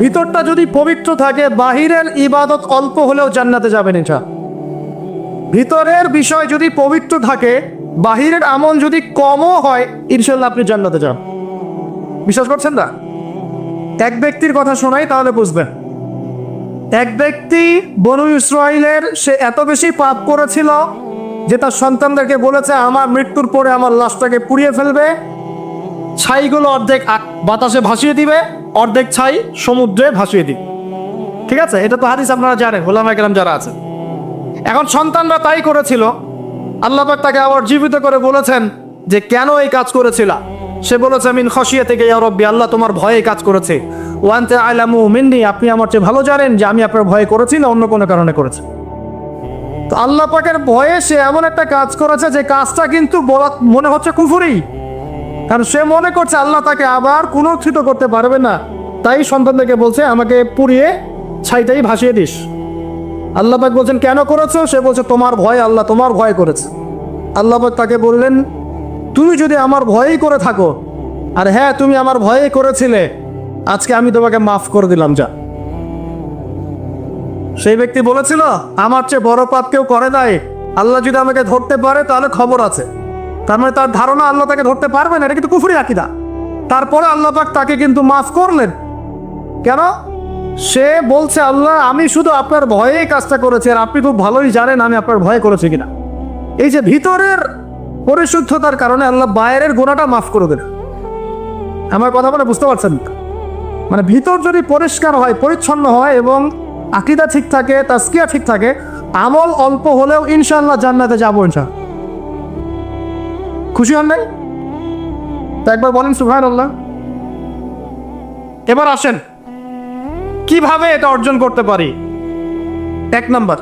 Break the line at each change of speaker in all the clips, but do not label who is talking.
ভিতরটা যদি পবিত্র থাকে বাহিরের ইবাদত অল্প হলেও জান্নাতে যাবেন। এটা ভিতরের বিষয় যদি পবিত্র থাকে, বাহিরের আমল যদি কমও হয়, ইনশাল্লাহ আপনি জান্নাতে যান। বিশ্বাস করছেন না? এক ব্যক্তির কথা শোনাই তাহলে বুঝবেন। এক ব্যক্তি বনু ইসরাইলের, সে এত বেশি পাপ করেছিল যে তার সন্তানদেরকে বলেছে আমার মৃত্যুর পরে আমার লাশটাকে পুড়িয়ে ফেলবে, ছাইগুলো অর্ধেক বাতাসে ভাসিয়ে দিবে, অর্ধেক ছাই সমুদ্রে ভাসিয়ে দিবে। ঠিক আছে, এটা তো হাদিস আপনারা জানেন, ওলামায়ে কেরাম যারা আছে। এখন সন্তানরা তাই করেছিল। আল্লাহ পাক তাকে আবার জীবিত করে বলেছেন যে কেন এই কাজ করেছিল। সে বলেছে মিন খশিয়াতিকা ইয়া রাব্বি, আল্লাহ তোমার ভয়ে কাজ করেছে। ওয়া আনতা আ'লামু মিন্নি, আপনি আমার চেয়ে ভালো জানেন যে আমি আপনার ভয়ে করেছি না অন্য কোনো কারণে করেছি। তো আল্লাহ পাকের ভয়ে সে এমন একটা কাজ করেছে যে কাজটা কিন্তু মনে হচ্ছে কুফরি, কারণ সে মনে করছে আল্লাহ তাকে আবার পুনরুত্থিত করতে পারবে না। তাই সন্তানদেরকে বলছে আমাকে পুড়িয়ে ছাইটাই ভাসিয়ে দিস। আল্লাহ পাক বলছেন কেন করেছো? সে বলছে তোমার ভয়, আল্লাহ তোমার ভয় করেছে। আল্লাহ পাক তাকে বললেন তুমি যদি আমার ভয়েই করে থাকো, আর হ্যাঁ তুমি আমার ভয়েই করেছিলে, আজকে আমি তোমাকে মাফ করে দিলাম, যা। সেই ব্যক্তি বলেছিল আমার চেয়ে বড় পাপ কেউ করে নাই, আল্লাহ যদি আমাকে ধরতে পারে তাহলে খবর আছে। তার মানে তার ধারণা আল্লাহ তাকে ধরতে পারবে না, এটা কিন্তু কুফরি আকীদা। তারপরে আল্লাহ পাক তাকে কিন্তু মাফ করলেন। কেন? সে বলছে আল্লাহ আমি শুধু আপনার ভয়েই কাজটা করেছি, আর আপনি খুব ভালোই জানেন আমি আপনার ভয়ে করেছি কিনা। এই যে ভিতরের পরিশুদ্ধতার কারণে আল্লাহ বাইরের গুনাহটা মাফ করে দেন। আমার কথা বলে বুঝতে পারছেন? মানে ভিতর যদি পরিষ্কার হয়, পরিচ্ছন্ন হয় এবং আকীদা ঠিক থাকে, তাজকিয়া ঠিক থাকে, আমল অল্প হলেও ইনশাআল্লাহ জান্নাতে যাবো ইনশাআল্লাহ। খুশি হন নাই? তা একবার বলেন সুবহানাল্লাহ। এবার আসেন কিভাবে এটা অর্জন করতে পারি। এক নাম্বার,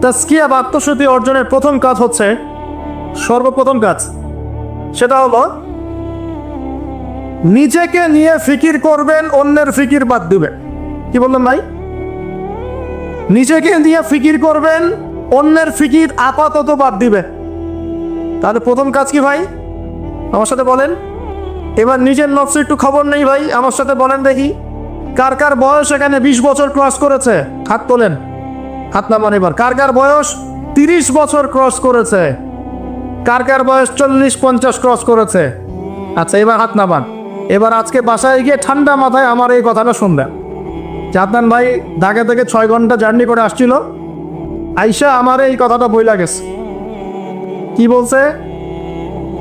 তাজকিয়া বা আত্মশুদ্ধি অর্জনের প্রথম কাজ হচ্ছে, সর্বপ্রথম কাজ সেটা হলো নিজেকে নিয়ে ফিকির করবেন, অন্যের ফিকির বাদ দিবেন। কি বললাম ভাই? নিজেকে নিয়ে ফিকির করবেন, অন্যের ফিকির আপাতত বাদ দিবেন। তাহলে প্রথম কাজ কি ভাই? আমার সাথে বলেন। এবার নিজের নফসে একটু খবর নেই ভাই, আমার সাথে বলেন দেখি কার কার বয়স এখানে 20 বছর ক্রস করেছে? হাত তোলেন, হাত নামান। এবার কার কার বয়স 30 বছর ক্রস করেছে? কার কার বয়স 40-50 ক্রস করেছে? আচ্ছা, এবার হাত নামান। এবার আজকে বাসায় গিয়ে ঠান্ডা মাথায় আমার এই কথাটা শুনবেন। জানতেন ভাই ঢাকা থেকে 6 ঘন্টা জার্নি করে আসছিল, আইসা আমার এই কথাটা বইলা গেছে। কি বলছে?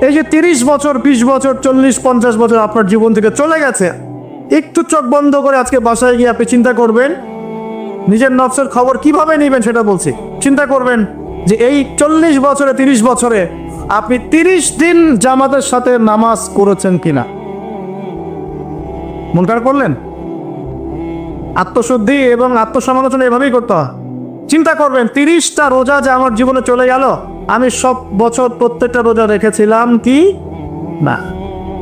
এই যে 30 বছর, 20 বছর, 40-50 বছর আপনার জীবন থেকে চলে গেছে, একটু চোখ বন্ধ করে আজকে বাসায় গিয়ে আপনি চিন্তা করবেন নিজের নফসের খবর কিভাবে নেবেন সেটা বলছি। চিন্তা করবেন যে এই 40 বছরে, 30 বছরে আপনি 30 দিন জামাতের সাথে নামাজ করেছেন কিনা। মন খারাপ করলেন? আত্মশুদ্ধি এবং আত্মসমালোচনা এভাবেই করতে হয়। চিন্তা করবেন 30টা রোজা যে আমার জীবনে চলে গেল, আমি সব বছর প্রত্যেকটা রোজা রেখেছিলাম কি না।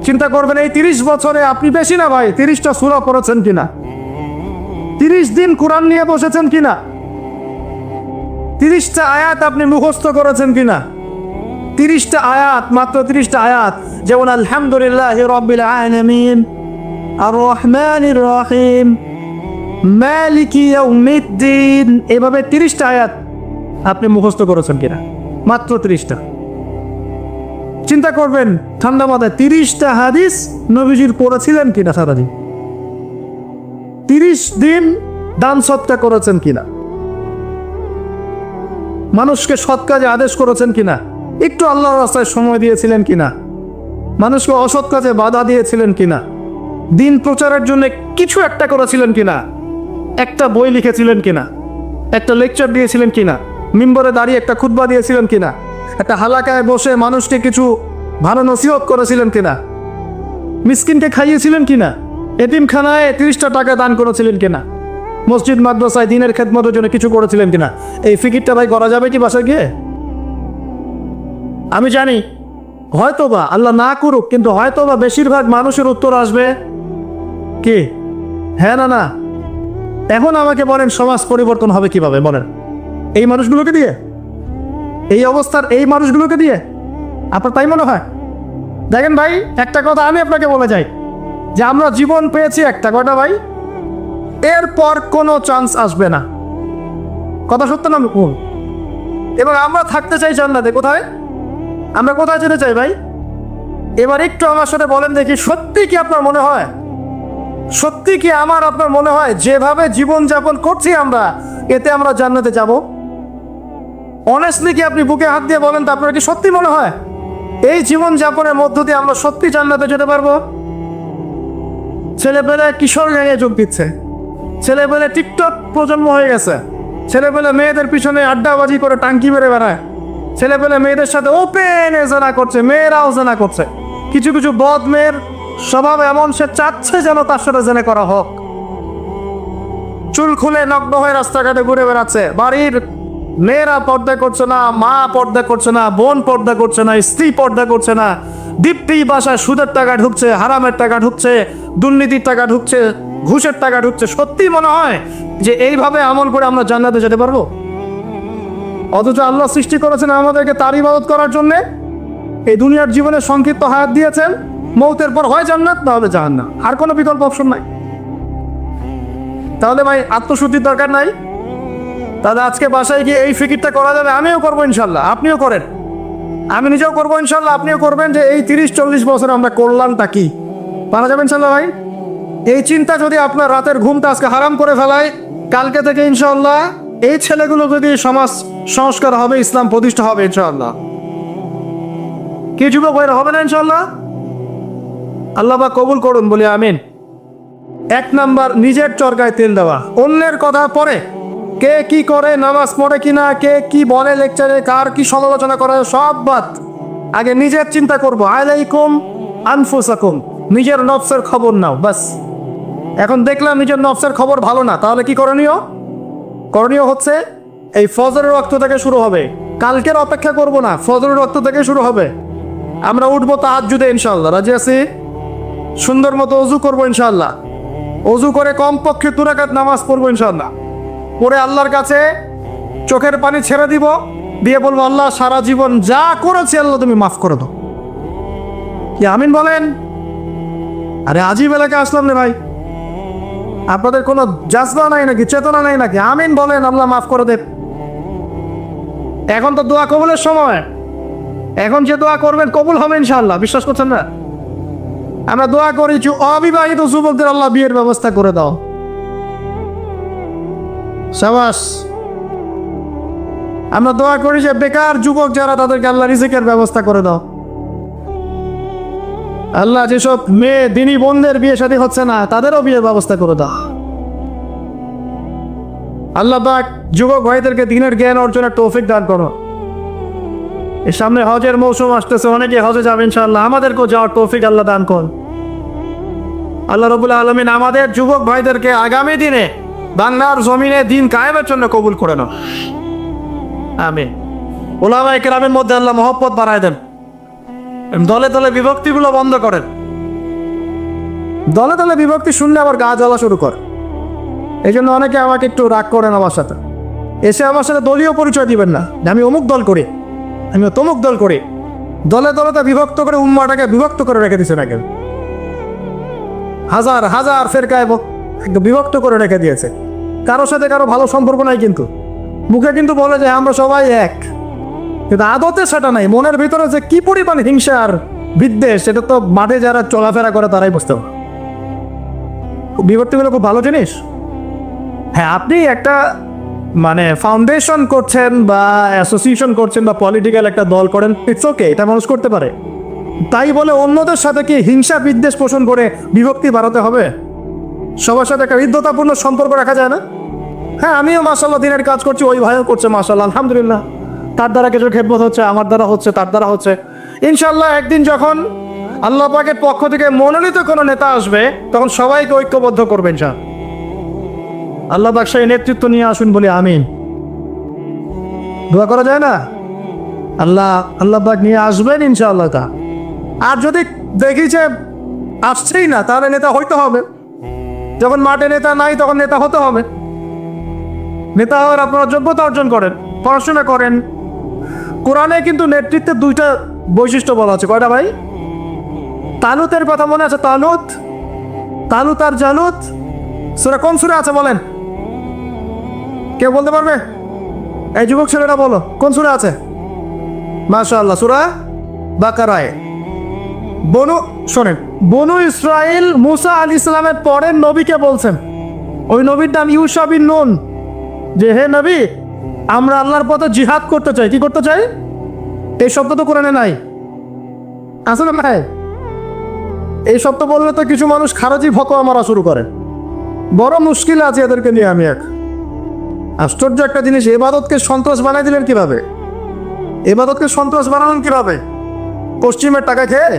চিন্তা করবেন এই 30 বছরে আপনি বেশি না ভাই 30টা সূরা পড়েছেন কিনা, 30 দিন কোরআন নিয়ে বসেছেন কিনা, 30টা আয়াত আপনি মুখস্থ করেছেন কিনা। 30টা আয়াত, মাত্র 30টা আয়াত, যেমন আলহামদুলিল্লাহি রাব্বিল আলামিন, আর রহমানির রহিম, মালিকি ইয়াউমিদ্দিন, এভাবে 30টা আয়াত আপনি মুখস্থ করেছেন কিনা। মাত্র 30টা। চিন্তা করবেন ঠান্ডা মাথায় 30টা হাদিস নবীজির পড়েছিলেন কিনা সারাদিন। 30 দিন দান সৎকা করেছেন কিনা, মানুষকে সৎ কাজে আদেশ করেছেন কিনা, একটু আল্লাহর রাস্তায় সময় দিয়েছিলেন কিনা, মানুষকে অসৎ কাজে বাধা দিয়েছিলেন কিনা, দিন প্রচারের জন্য কিছু একটা করেছিলেন কিনা, একটা বই লিখেছিলেন কিনা, একটা লেকচার দিয়েছিলেন কিনা, মিম্বরে দাঁড়িয়ে একটা খুতবা দিয়েছিলেন কিনা, একটা হালাকায় বসে মানুষকে কিছু ভালো নসিহত করেছিলেন কিনা, মিসকিনকে খাইয়েছিলেন কিনা, এতিমখানায় 30টা টাকা দান করেছিলেন কিনা, মসজিদ মাদ্রাসায় দিনের খেদমতের জন্য কিছু করেছিলেন কিনা। এই ফিকিরটা ভাই করা যাবে কি বাসায় গিয়ে? আমি জানি হয়তোবা আল্লাহ না করুক, কিন্তু হয়তোবা বেশিরভাগ মানুষের উত্তর আসবে কি হ্যাঁ না না। এখন আমাকে বলেন সমাজ পরিবর্তন হবে কিভাবে? বলেন এই মানুষগুলোকে দিয়ে, এই অবস্থার এই মানুষগুলোকে দিয়ে? আপনার তাই মনে হয়? দেখেন ভাই, একটা কথা আমি আপনাকে বলে যাই যে আমরা জীবন পেয়েছি একটা, কয়টা ভাই? এরপর কোনো চান্স আসবে না। কথা সত্য না ভুল? এবং আমরা থাকতে চাই জান্নাতে। কোথায়? আমরা কোথায় যেতে চাই ভাই? এবার একটু আমার সাথে বলেন দেখি, সত্যি কি আপনার মনে হয়, সত্যি কি আপনার মনে হয় যেভাবে জীবনযাপন করছি আমরা, এতে আমরা জান্নাতে যাব? অনেস্টলি কি আপনি বুকে হাত দিয়ে বলেন তো, আপনার কি সত্যি মনে হয় এই জীবনযাপনের মধ্য দিয়ে আমরা সত্যি জান্নাতে যেতে পারবো? ছেলেপেলে কিশোর গ্যাংয়ে যোগ দিচ্ছে, ছেলেপেলে টিকটক প্রজন্ম হয়ে গেছে, ছেলেপেলে মেয়েদের পিছনে আড্ডাবাজি করে টাঙ্কি মেরে বেড়ায়, ছেলেপেলে মেয়েদের সাথে ওপেন জেনা করছে, মেয়েরাও জেনা করছে। কিছু কিছু বদ মেয়ের স্বভাব এমন, সে চাচ্ছে যেন তার সাথে জেনে করা হোক। চুল খুলে নগ্ন হয়ে রাস্তাঘাটে ঘুরে বেড়াচ্ছে। বাড়ির মেয়েরা পর্দা করছে না, মা পর্দা করছে না, বোন পর্দা করছে না, স্ত্রী পর্দা করছে না। দীপ্তি বাসায় সুদের টাকা ঢুকছে, হারামের টাকা ঢুকছে, দুর্নীতির টাকা ঢুকছে, ঘুষের টাকা ঢুকছে। সত্যি মনে হয় যে এইভাবে আমল করে আমরা জান্নাতে যেতে পারবো? অথচ আল্লাহ সৃষ্টি করেছেন আমাদেরকে তার ইবাদত করার জন্য। এই দুনিয়ার জীবনে সংক্ষিপ্ত হায়াত দিয়েছেন, মৌতের পর হয় জান্নাত না হলে জাহান্নাম, আর কোনো বিকল্প অপশন নাই। তাহলে ভাই আত্মশুদ্ধির দরকার নাই? তাহলে আজকে বাসায় গিয়ে এই ফিকিরটা করা যাবে। আমিও করবো ইনশাল্লাহ, আপনিও করেন, আমি নিজেও করবো ইনশাল্লাহ, আপনিও করবেন যে এই 30-40 বছর আমরা করলামটা কি পারা যাবে ইনশাল্লাহ ভাই। এই চিন্তা যদি আপনার রাতের ঘুমটা আজকে হারাম করে ফেলায়, কালকে থেকে ইনশাল্লাহ এই ছেলেগুলো যদি সমাজ সংস্কার হবে, ইসলাম প্রতিষ্ঠা হবে ইনশাল্লাহ। কি যুবক ভাইরা হবে না ইনশাল্লাহ? আল্লাহ পাক কবুল করুন, বলি আমিন। 1 নাম্বার, নিজের চরকায় তেল দেওয়া। অন্যের কথা পরে কে কি করে, নামাজ পড়ে কিনা, কে কি বলে লেকচারে, কার কি সমালোচনা করে, সব বাদ। আগে নিজের চিন্তা করবো। আলাইকুম আনফুসাকুম, নিজের নফসের খবর নাও বাস। এখন দেখলাম নিজের নফসের খবর ভালো না, তাহলে কি করণীয়? করণীয় হচ্ছে এই ফজরের ওয়াক্ত থেকে শুরু হবে। কালকের অপেক্ষা করব না, ফজরের ওয়াক্ত থেকে শুরু হবে। আমরা উঠবো তাহাজ্জুদে ইনশাআল্লাহ, রাজি আছি? সুন্দর মতো ওযু করবো ইনশাআল্লাহ। ওযু করে কমপক্ষে 2 রাকাত নামাজ পড়বো ইনশাআল্লাহ। পরে আল্লাহর কাছে চোখের পানি ছেড়ে দিব, দিয়ে বলবো আল্লাহ সারা জীবন যা করেছি আল্লাহ তুমি মাফ করে দাও। কি আমিন বলেন? আরে আজিব এলাকা আসলাম রে ভাই, আপনাদের কোনো জাজবা নাই নাকি, চেতনা নাই নাকি? আমিন বলেন, আল্লাহ মাফ করে দেব। এখন তো দোয়া কবুলের সময়, এখন যে দোয়া করবেন কবুল হবে ইনশাআল্লাহ, বিশ্বাস করছেন না? আমরা দোয়া করি যে অবিবাহিত যুবকদের আল্লাহ বিয়ের ব্যবস্থা করে দাও, সাবাস। আমরা দোয়া করি যে বেকার যুবক যারা, তাদেরকে আল্লাহ রিজিকের ব্যবস্থা করে দাও। আল্লাহ যেসব মেয়ে দিনী বোনদের বিয়ে শাদী হচ্ছে না, তাদেরও বিয়ের ব্যবস্থা করে দাও। আল্লাহ পাক যুবক ভাইদেরকে দ্বীনের জ্ঞান অর্জনের তৌফিক দান করো। এর সামনে হজের মৌসুম আসতেছে, অনেকে হজে যাবে ইনশাআল্লাহ, আমাদেরকেও যাওয়ার তৌফিক আল্লাহ দান করুন। আল্লাহ রাব্বুল আলামিন আমাদের যুবক ভাইদেরকে আগামী দিনে বাংলার জমিনে দিন কায়েমের জন্য কবুল করে নাও, আমিন। উলামায়ে কেরামের মধ্যে আল্লাহ মহব্বত বাড়ায় দেন। দলে দলে বিভক্তিগুলো বন্ধ করেন। দলে দলে বিভক্তি শুনলে আবার গা জ্বলা শুরু করে। এই জন্য অনেকে আমাকে একটু রাগ করেন আমার সাথে, এসে আমার সাথে দলীয় পরিচয় দিবেন না, আমি অমুক দল করি, আমি তমুক দল করি। দলে দলে তা বিভক্ত করে উম্মাটাকে বিভক্ত করে রেখে দিচ্ছে নাকি, হাজার হাজার ফেরকায় বিভক্ত করে রেখে দিয়েছে। কারোর সাথে কারো ভালো সম্পর্ক নাই, কিন্তু মুখে কিন্তু বলে যে আমরা সবাই এক, কিন্তু আদতে সেটা নাই। মনের ভিতরে যে কি পরিমাণ হিংসা আর বিদ্বেষ, সেটা তো মাঠে যারা চলাফেরা করে তারাই বুঝতে পারে। বিভক্তিগুলো খুব ভালো জিনিস। হ্যাঁ, আপনি একটা মানে ফাউন্ডেশন করছেন বা অ্যাসোসিয়েশন করছেন বা পলিটিক্যাল একটা দল করেন, ইটস ওকে, এটা মানুষ করতে পারে। তাই বলে অন্যদের সাথে কি হিংসা বিদ্বেষ পোষণ করে বিভক্তি বাড়াতে হবে? সবার সাথে একটা হৃদ্যতাপূর্ণ সম্পর্ক রাখা যায় না? হ্যাঁ, আমিও মাশাআল্লাহ দিনের কাজ করছি, ওই ভাইও করছে মাশাআল্লাহ, আলহামদুলিল্লাহ। তার দ্বারা কিছু খেদমত হচ্ছে, আমার দ্বারা হচ্ছে, তার দ্বারা হচ্ছে। ইনশাআল্লাহ একদিন যখন আল্লাহ পাকের পক্ষ থেকে মনোনীত কোনো নেতা আসবে, তখন সবাইকে ঐক্যবদ্ধ করবেন। আল্লাহ পাক সেই নেতৃত্ব নিয়ে আসুন, বলি আমিন। দোয়া করা যায় না? আল্লাহ পাক নিয়ে আসবেন ইনশাআল্লাহ। তা আর যদি দেখি যে আসছেই না, তাহলে নেতা হইতে হবে। যখন মাঠে নেতা নাই, তখন নেতা হতে হবে। নেতা হওয়ার আপনারা যোগ্যতা অর্জন করেন, পড়াশোনা করেন। কোরআনে কিন্তু নেতৃত্বের 2টা বৈশিষ্ট্য বলা আছে। কয়টা ভাই? তালুতের কথা মনে আছে? তালুত আর জালুত। সূরা কোন সূরা আছে বলেন? কেউ বলতে পারবে? এই যুবক ছেলেরা বলো, কোন সূরা আছে? মাশাআল্লাহ, সূরা বাকারায়। শোনেন, বনু ইসরাইল মুসা আলাইহিস সালামের পরের নবীকে বলছেন, ওই নবীর নাম ইউশা বিন নুন, যে হে নবী, আমরা আল্লাহর পথে জিহাদ করতে চাই। কি করতে চাই? এই শব্দ তো কোরআনে নাই, আসলে নাই। এই শব্দ বললে তো কিছু মানুষ খারাজি ফতোয়া মারা শুরু করে। বড় মুশকিল আছে এদেরকে নিয়ে। আমি এক আশ্চর্য একটা জিনিস, ইবাদতকে সন্ত্রাস বানাই দিলেন কিভাবে? ইবাদতকে সন্ত্রাস বানালেন কিভাবে? পশ্চিমের টাকা খেয়ে?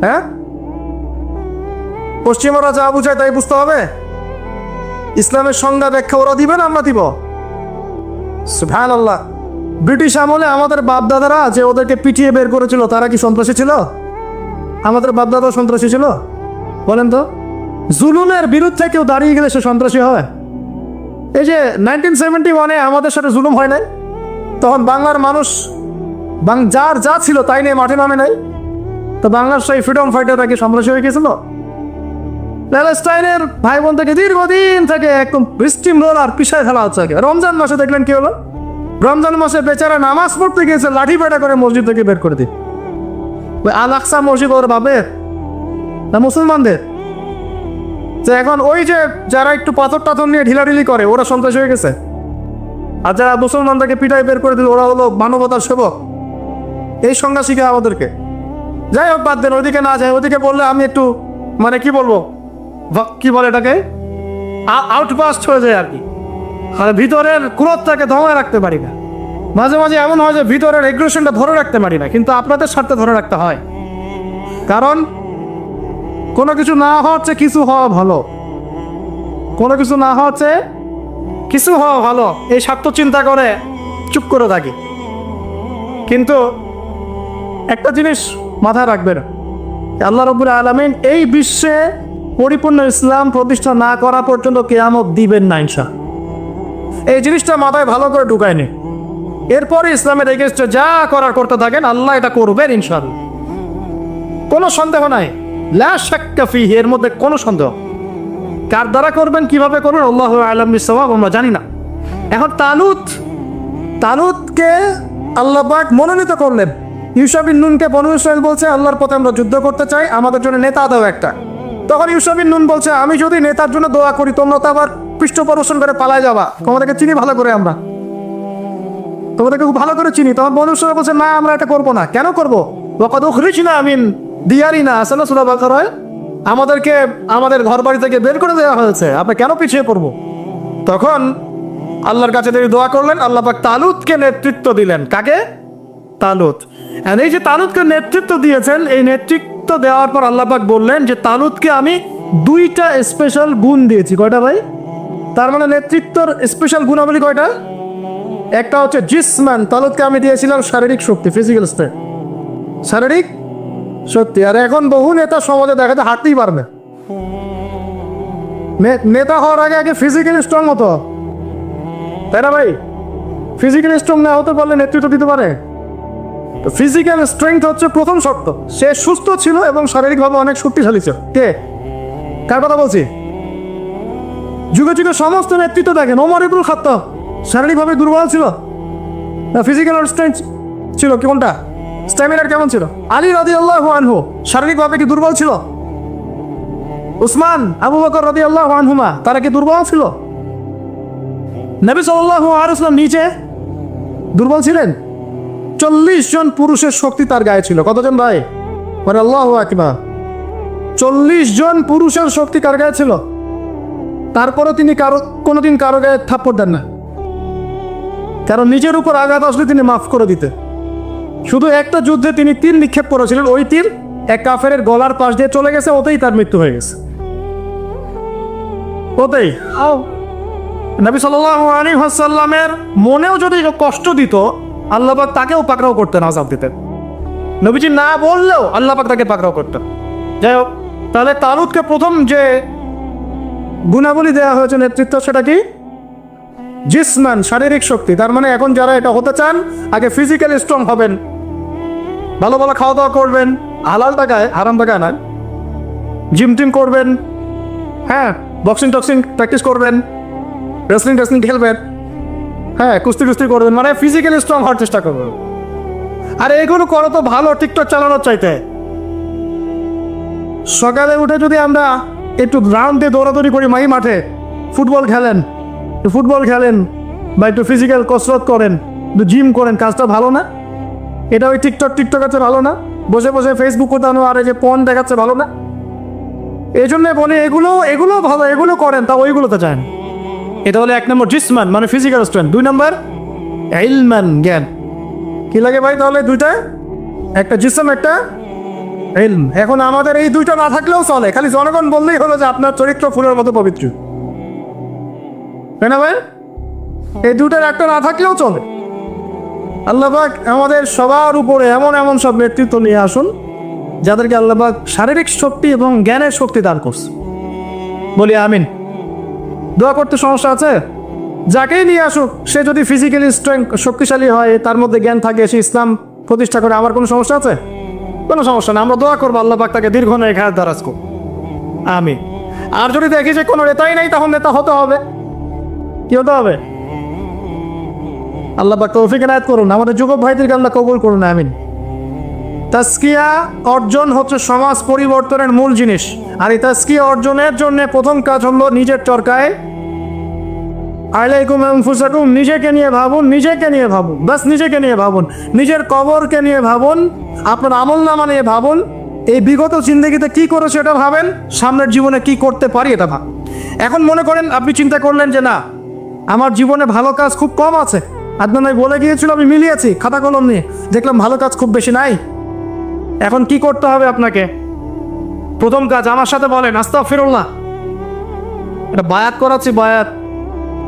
হ্যাঁ, পশ্চিমরা যা বুঝায় তাই বুঝতে হবে? ইসলামের সংজ্ঞা ব্যাখ্যা ওরা দিবেন, আমরা দিব? সুবহানাল্লাহ। ব্রিটিশ আমলে আমাদের বাপদাদারা যে ওদেরকে পিটিয়ে বের করেছিল, তারা কি সন্ত্রাসী ছিল? আমাদের বাপদাদা সন্ত্রাসী ছিল? বলেন তো। জুলুমের বিরুদ্ধে কেউ দাঁড়িয়ে গেলে সে সন্ত্রাসী হয়? এই যে 1971-এ আমাদের সাথে জুলুম হয় নাই, তখন বাংলার মানুষ যার যা ছিল তাই নিয়ে মাঠে নামে নাই, তো বাংলার সেই ফ্রিডম ফাইটাররা কি সন্ত্রাসী হয়ে গেছিল? প্যালেস্টাইনের ভাই বোন থেকে দীর্ঘদিন থেকে একদম স্টিম রোলার পিছায় ফেলা হচ্ছে। রমজান মাসে দেখলেন কি হলো? রমজান মাসে বেচারা নামাজ পড়তে গিয়েছে, লাঠি পেটা করে মসজিদ থেকে বের করে দিই। আল আকসা মসজিদ ওর বাপের না মুসলমানদের? যে এখন ওই যে যারা একটু পাথর টাথর নিয়ে ঢিলাঢিলি করে, ওরা সন্ত্রাস হয়ে গেছে। আর যারা মুসলমানদেরকে পিটাই বের করে দিল, ওরা হলো মানবতার সেবক। এই সংজ্ঞা শিখে আমাদেরকে। যাই হোক, বাদ দেন, ওইদিকে না যায়। ওইদিকে বললে আমি একটু মানে কি বলবো, কি বলে এটাকে, আউটবাস্ট হয়ে যায় আর কি। মানে ভিতরের ক্রোধটাকে দমায় রাখতে পারি না। মাঝে মাঝে এমন হয় যে ভিতরের এগ্রেশনটা ধরে রাখতে পারি না, কিন্তু আপনাদের স্বার্থে ধরে রাখতে হয়। কারণ কোনো কিছু না হচ্ছে কিছু হওয়া ভালো, কোনো কিছু না হচ্ছে কিছু হওয়া ভালো, এই স্বার্থ চিন্তা করে চুপ করে থাকি। কিন্তু একটা জিনিস মাথায় রাখবেন, আল্লাহ রাব্বুল আলামিন এই বিশ্বে পরিপূর্ণ ইসলাম প্রতিষ্ঠা না করা পর্যন্ত কিয়ামত দিবেন না ইনশাআল্লাহ। এই জিনিসটা মাথায় ভালো করে ঢুকায়নি। এরপরে ইসলামের এগেইনস্টে যা করার করতে থাকেন, আল্লাহ এটা করবেন ইনশাআল্লাহ, কোনো সন্দেহ নাই। লা শাক্কা ফিহি, এর মধ্যে কোনো সন্দেহ। কার দ্বারা করবেন, কিভাবে করবেন, আল্লাহু আ'লাম বিস-সাওয়াব, আমরা জানি না। এখন তালুতকে আল্লাহ পাক মনোনীত করলেন। ইউশা বিন নুনকে বনু ইসরাইল বলছে, আল্লাহর পথে আমরা যুদ্ধ করতে চাই, আমাদের জন্য নেতা দাও একটা। তখন ইউশা বিন নুন বলছে, আমি যদি নেতার জন্য দোয়া করি, তোমরা তো আবার পৃষ্ঠপ্রদর্শন করে পালায় যাবা, তোমাদেরকে চিনি ভালো করে, আমরা তোমাদেরকে খুব ভালো করে চিনি। তখন বনু ইসরাইল বলছে, না, আমরা এটা করবো না। কেন করবো? ওয়াকাদ উখরিজনা মিন দিয়ারিনা, আছে না সূরা বাকারায়, আমাদেরকে আমাদের ঘর বাড়ি থেকে বের করে দেওয়া হয়েছে, আমরা কেন পিছিয়ে পড়বো? তখন আল্লাহর কাছে তিনি দোয়া করলেন, আল্লাহ পাক তালুতকে নেতৃত্ব দিলেন। কাকে? তালুত। আর এই যে তালুতকে নেতৃত্ব দিয়েছেন, এই নেতৃত্ব দেওয়ার পর আল্লাহ পাক বললেন যে তালুতকে আমি 2টা স্পেশাল গুণ দিয়েছি। কয়টা ভাই? তার মানে নেতৃত্বর স্পেশাল গুণাবলী কয়টা? একটা হচ্ছে জিসমান, তালুতকে আমি দিয়েছিলাম শারীরিক শক্তি, ফিজিক্যাল স্ট্রেংথ, শারীরিক শক্তি। আর এখন বহু নেতা সমাজে দেখা যায় হাঁটতেই পারবে। নেতা হওয়ার আগে আগে ফিজিক্যালি স্ট্রং হতো, তাই না ভাই? ফিজিক্যালি স্ট্রং না হতে পারলে নেতৃত্ব দিতে পারে? তো ফিজিক্যাল স্ট্রেংথ হচ্ছে প্রথম শর্ত। সে সুস্থ ছিল এবং শারীরিকভাবে অনেক শক্তিশালী ছিল। কে? কার কথা বলছি? যুগে যুগে সমস্ত নেতৃত্ব দেখেন, ওমর ইবনুল খাত্তাব শারীরিকভাবে দুর্বল ছিল না ফিজিক্যাল স্ট্রেংথ ছিল? কি কোনটা? স্ট্যামিনার কেমন ছিল? আলী রাদিয়াল্লাহু আনহু শারীরিকভাবে কি দুর্বল ছিল? উসমান, আবু বকর রাদিয়াল্লাহু আনহুমা, তারা কি দুর্বল ছিল? নবী সাল্লাল্লাহু আলাইহি ওয়াসাল্লাম নিজে দুর্বল ছিলেন? 40 জন পুরুষের শক্তি তার গায়ে ছিল। কতজন ভাই? মানে আল্লাহু আকবার, 40 জন পুরুষের শক্তি কার গায়ে ছিল? তারপরও তিনি কোনোদিন কারো গায়ে থাপ্পড় দেন না, কারণ নিজের উপর আঘাত আসলে তিনি মাফ করে দিতে। শুধু একটা যুদ্ধে তিনি তীর নিক্ষেপ করেছিলেন, ওই তীর এক কাফেরের গলার পাশ দিয়ে চলে গেছে, ওতেই তার মৃত্যু হয়ে গেছে, ওতেই। নবী সাল্লাল্লাহু আলাইহি ওয়াসাল্লামের মনেও যদি কষ্ট দিত, আল্লাহ পাক তাকেও পাকড়াও করতেন, আযাব দিতেন। নবীজি না বললেও আল্লাহ পাক তাকে পাকড়াও করতেন। যাই হোক, তাহলে তালুতকে প্রথম যে গুণাবলী দেওয়া হয়েছে নেতৃত্ব, সেটা কি? জিসমান, শারীরিক শক্তি। তার মানে এখন যারা এটা হতে চান, আগে ফিজিক্যালি স্ট্রং হবেন, ভালো ভালো খাওয়া দাওয়া করবেন, হালাল টাকায়, হারাম টাকায় না, জিম টিম করবেন, হ্যাঁ, বক্সিং টক্সিং প্র্যাকটিস করবেন, রেসলিং খেলবেন, হ্যাঁ কুস্তি করবেন, মানে ফিজিক্যালি স্ট্রং হওয়ার চেষ্টা করবেন। আর এগুলো করো তো ভালো, টিকটক চালানোর চাইতে। সকালে উঠে যদি আমরা একটু রাউন্ড দিয়ে দৌড়াদৌড়ি করি মাঠে, ফুটবল খেলেন বা একটু ফিজিক্যাল কসরত করেন, একটু জিম করেন, কাজটা ভালো না? এটা ওই টিকটক আছে ভালো না? বসে ফেসবুক কোথানো আর এই যে পণ দেখাচ্ছে ভালো না? এই জন্য বলি এগুলো ভালো, এগুলো করেন, তা ওইগুলোতে যান। এটা হলো 1 নম্বর জিসমান, মানে ফিজিক্যাল স্ট্রেংথ। 2 নম্বর ইলমান, জ্ঞান। কি লাগে ভাই তাহলে দুইটা? একটা জিসম, একটা ইলম। এখন আমাদের এই দুইটা না থাকলেও চলে, খালি জনগণ বললেই হলো যে আপনার চরিত্র ফুলের মতো পবিত্র, তাই না ভাই? এই দুটার একটা না থাকলেও চলে। আল্লাহ পাক আমাদের সবার উপরে এমন সব নেতৃত্ব নিয়ে আসুন যাদেরকে আল্লাহ পাক শারীরিক শক্তি এবং জ্ঞানের শক্তি দান করছে। বলি আমিন। দোয়া করতে সমস্যা আছে? যাকেই নিয়ে আসুক, সে যদি ফিজিক্যালি স্ট্রেংথ শক্তিশালী হয়, তার মধ্যে জ্ঞান থাকে, সে ইসলাম প্রতিষ্ঠা করে, আমার কোনো সমস্যা আছে? কোনো সমস্যা না। আমরা দোয়া করবো আল্লাহ পাক তাকে দীর্ঘ নেই খায়াত দারাজ করুন, আমিন। আর যদি দেখি যে কোনো নেতাই নেই, তখন নেতা হতে হবে। কি হতে হবে? আল্লাহ পাক তৌফিক এনায়েত করুন, আমাদের যুবক ভাইদেরকে আল্লাহ কবুল করুন, আমিন। তাজকিয়া অর্জন হচ্ছে সমাজ পরিবর্তনের মূল জিনিস। আর এই তাজকিয়া অর্জনের জন্য প্রথম কাজ হলো নিজের চরকায় আলাইকুম আনফুসাকুম, নিজেকে নিয়ে ভাবুন, বাস নিজেকে নিয়ে ভাবুন, নিজের কবরকে নিয়ে ভাবুন, আপনার আমলনামা নিয়ে ভাবুন, এই বিগত জিন্দগিতে কি করেছে এটা ভাবেন, সামনের জীবনে কি করতে পারি এটা ভাব। এখন মনে করেন আপনি চিন্তা করলেন যে না, আমার জীবনে ভালো কাজ খুব কম আছে। আদনান ভাই বলে গিয়েছিল, আমি মিলিয়েছি খাতা কলম নিয়ে, দেখলাম ভালো কাজ খুব বেশি নাই। এখন কি করতে হবে আপনাকে? প্রথম কাজ আমার সাথে বলেন আস্তাগফিরুল্লাহ। এটা বায়াত করাচ্ছি, বায়াত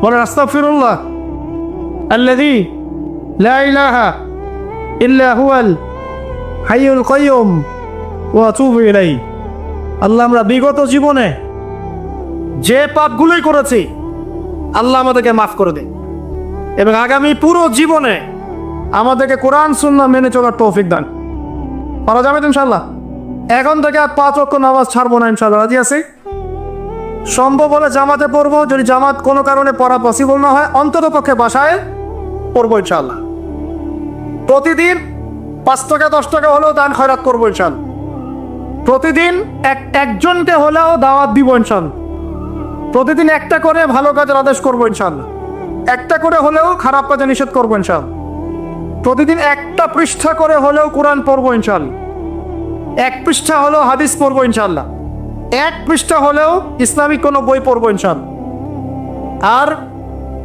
বলেন আস্তাগফিরুল্লাহ আল্লাযী লা ইলাহা ইল্লা হুয়াল হাইয়ুল কাইয়্যুম ওয়া আতুবু ইলাইহি। আল্লাহ, আমরা বিগত জীবনে যে পাপগুলোই করেছি আল্লাহ আমাদেরকে মাফ করে দিন, এবং আগামী পুরো জীবনে আমাদেরকে কোরআন সুন্নাহ মেনে চলার তৌফিক দান। পারা যাবে তো ইনশাআল্লাহ? এখন থেকে আর 5 ওয়াক্ত নামাজ ছাড়বো না ইনশাআল্লাহ, রাজি আছি? সম্ভব হলে জামাতে পড়বো, যদি জামাত কোনো কারণে পড়া পসিবল না হয় অন্তত পক্ষে বাসায় পড়বো ইনশাআল্লাহ। প্রতিদিন 5 টাকা 10 টাকা হলেও দান খয়রাত করবো ইনশাআল্লাহ। প্রতিদিন একজনকে হলেও দাওয়াত দিব ইনশাআল্লাহ। প্রতিদিন একটা করে ভালো কাজের আদেশ করবো ইনশাআল্লাহ। একটা করে হলেও খারাপ কাজে নিষেধ করবো ইনশাআল্লাহ। প্রতিদিন একটা পৃষ্ঠা করে হলেও কোরআন পড়বো ইনশাআল্লাহ। 1 পৃষ্ঠা হলেও হাদিস পড়বো ইনশাআল্লাহ। 1 পৃষ্ঠা হলেও ইসলামিক কোনো বই পড়বো ইনশাআল্লাহ। আর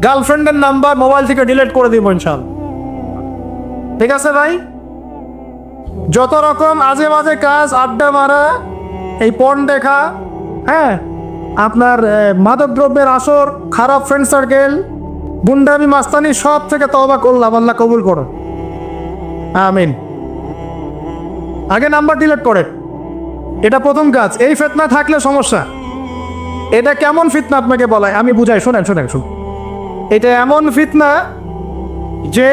গার্লফ্রেন্ডের নাম্বার মোবাইল থেকে ডিলিট করে দিব ইনশাআল্লাহ। ঠিক আছে ভাই? যত রকম আজে বাজে কাজ, আড্ডা মারা, এই পণ দেখা, হ্যাঁ, আপনার মাদক দ্রব্যের আসর, খারাপ ফ্রেন্ড সার্কেল, গুন্ডামি মাস্তানি, সব থেকে তওবা করলাম, আল্লাহ কবুল করো, আমিন। আগে নাম্বার ডিলিট করে, এটা প্রথম কাজ। এই ফিতনা থাকলে সমস্যা। এটা কেমন ফিতনা আপনাকে বলায় আমি বুঝাই, শোনেন। এটা এমন ফিতনা যে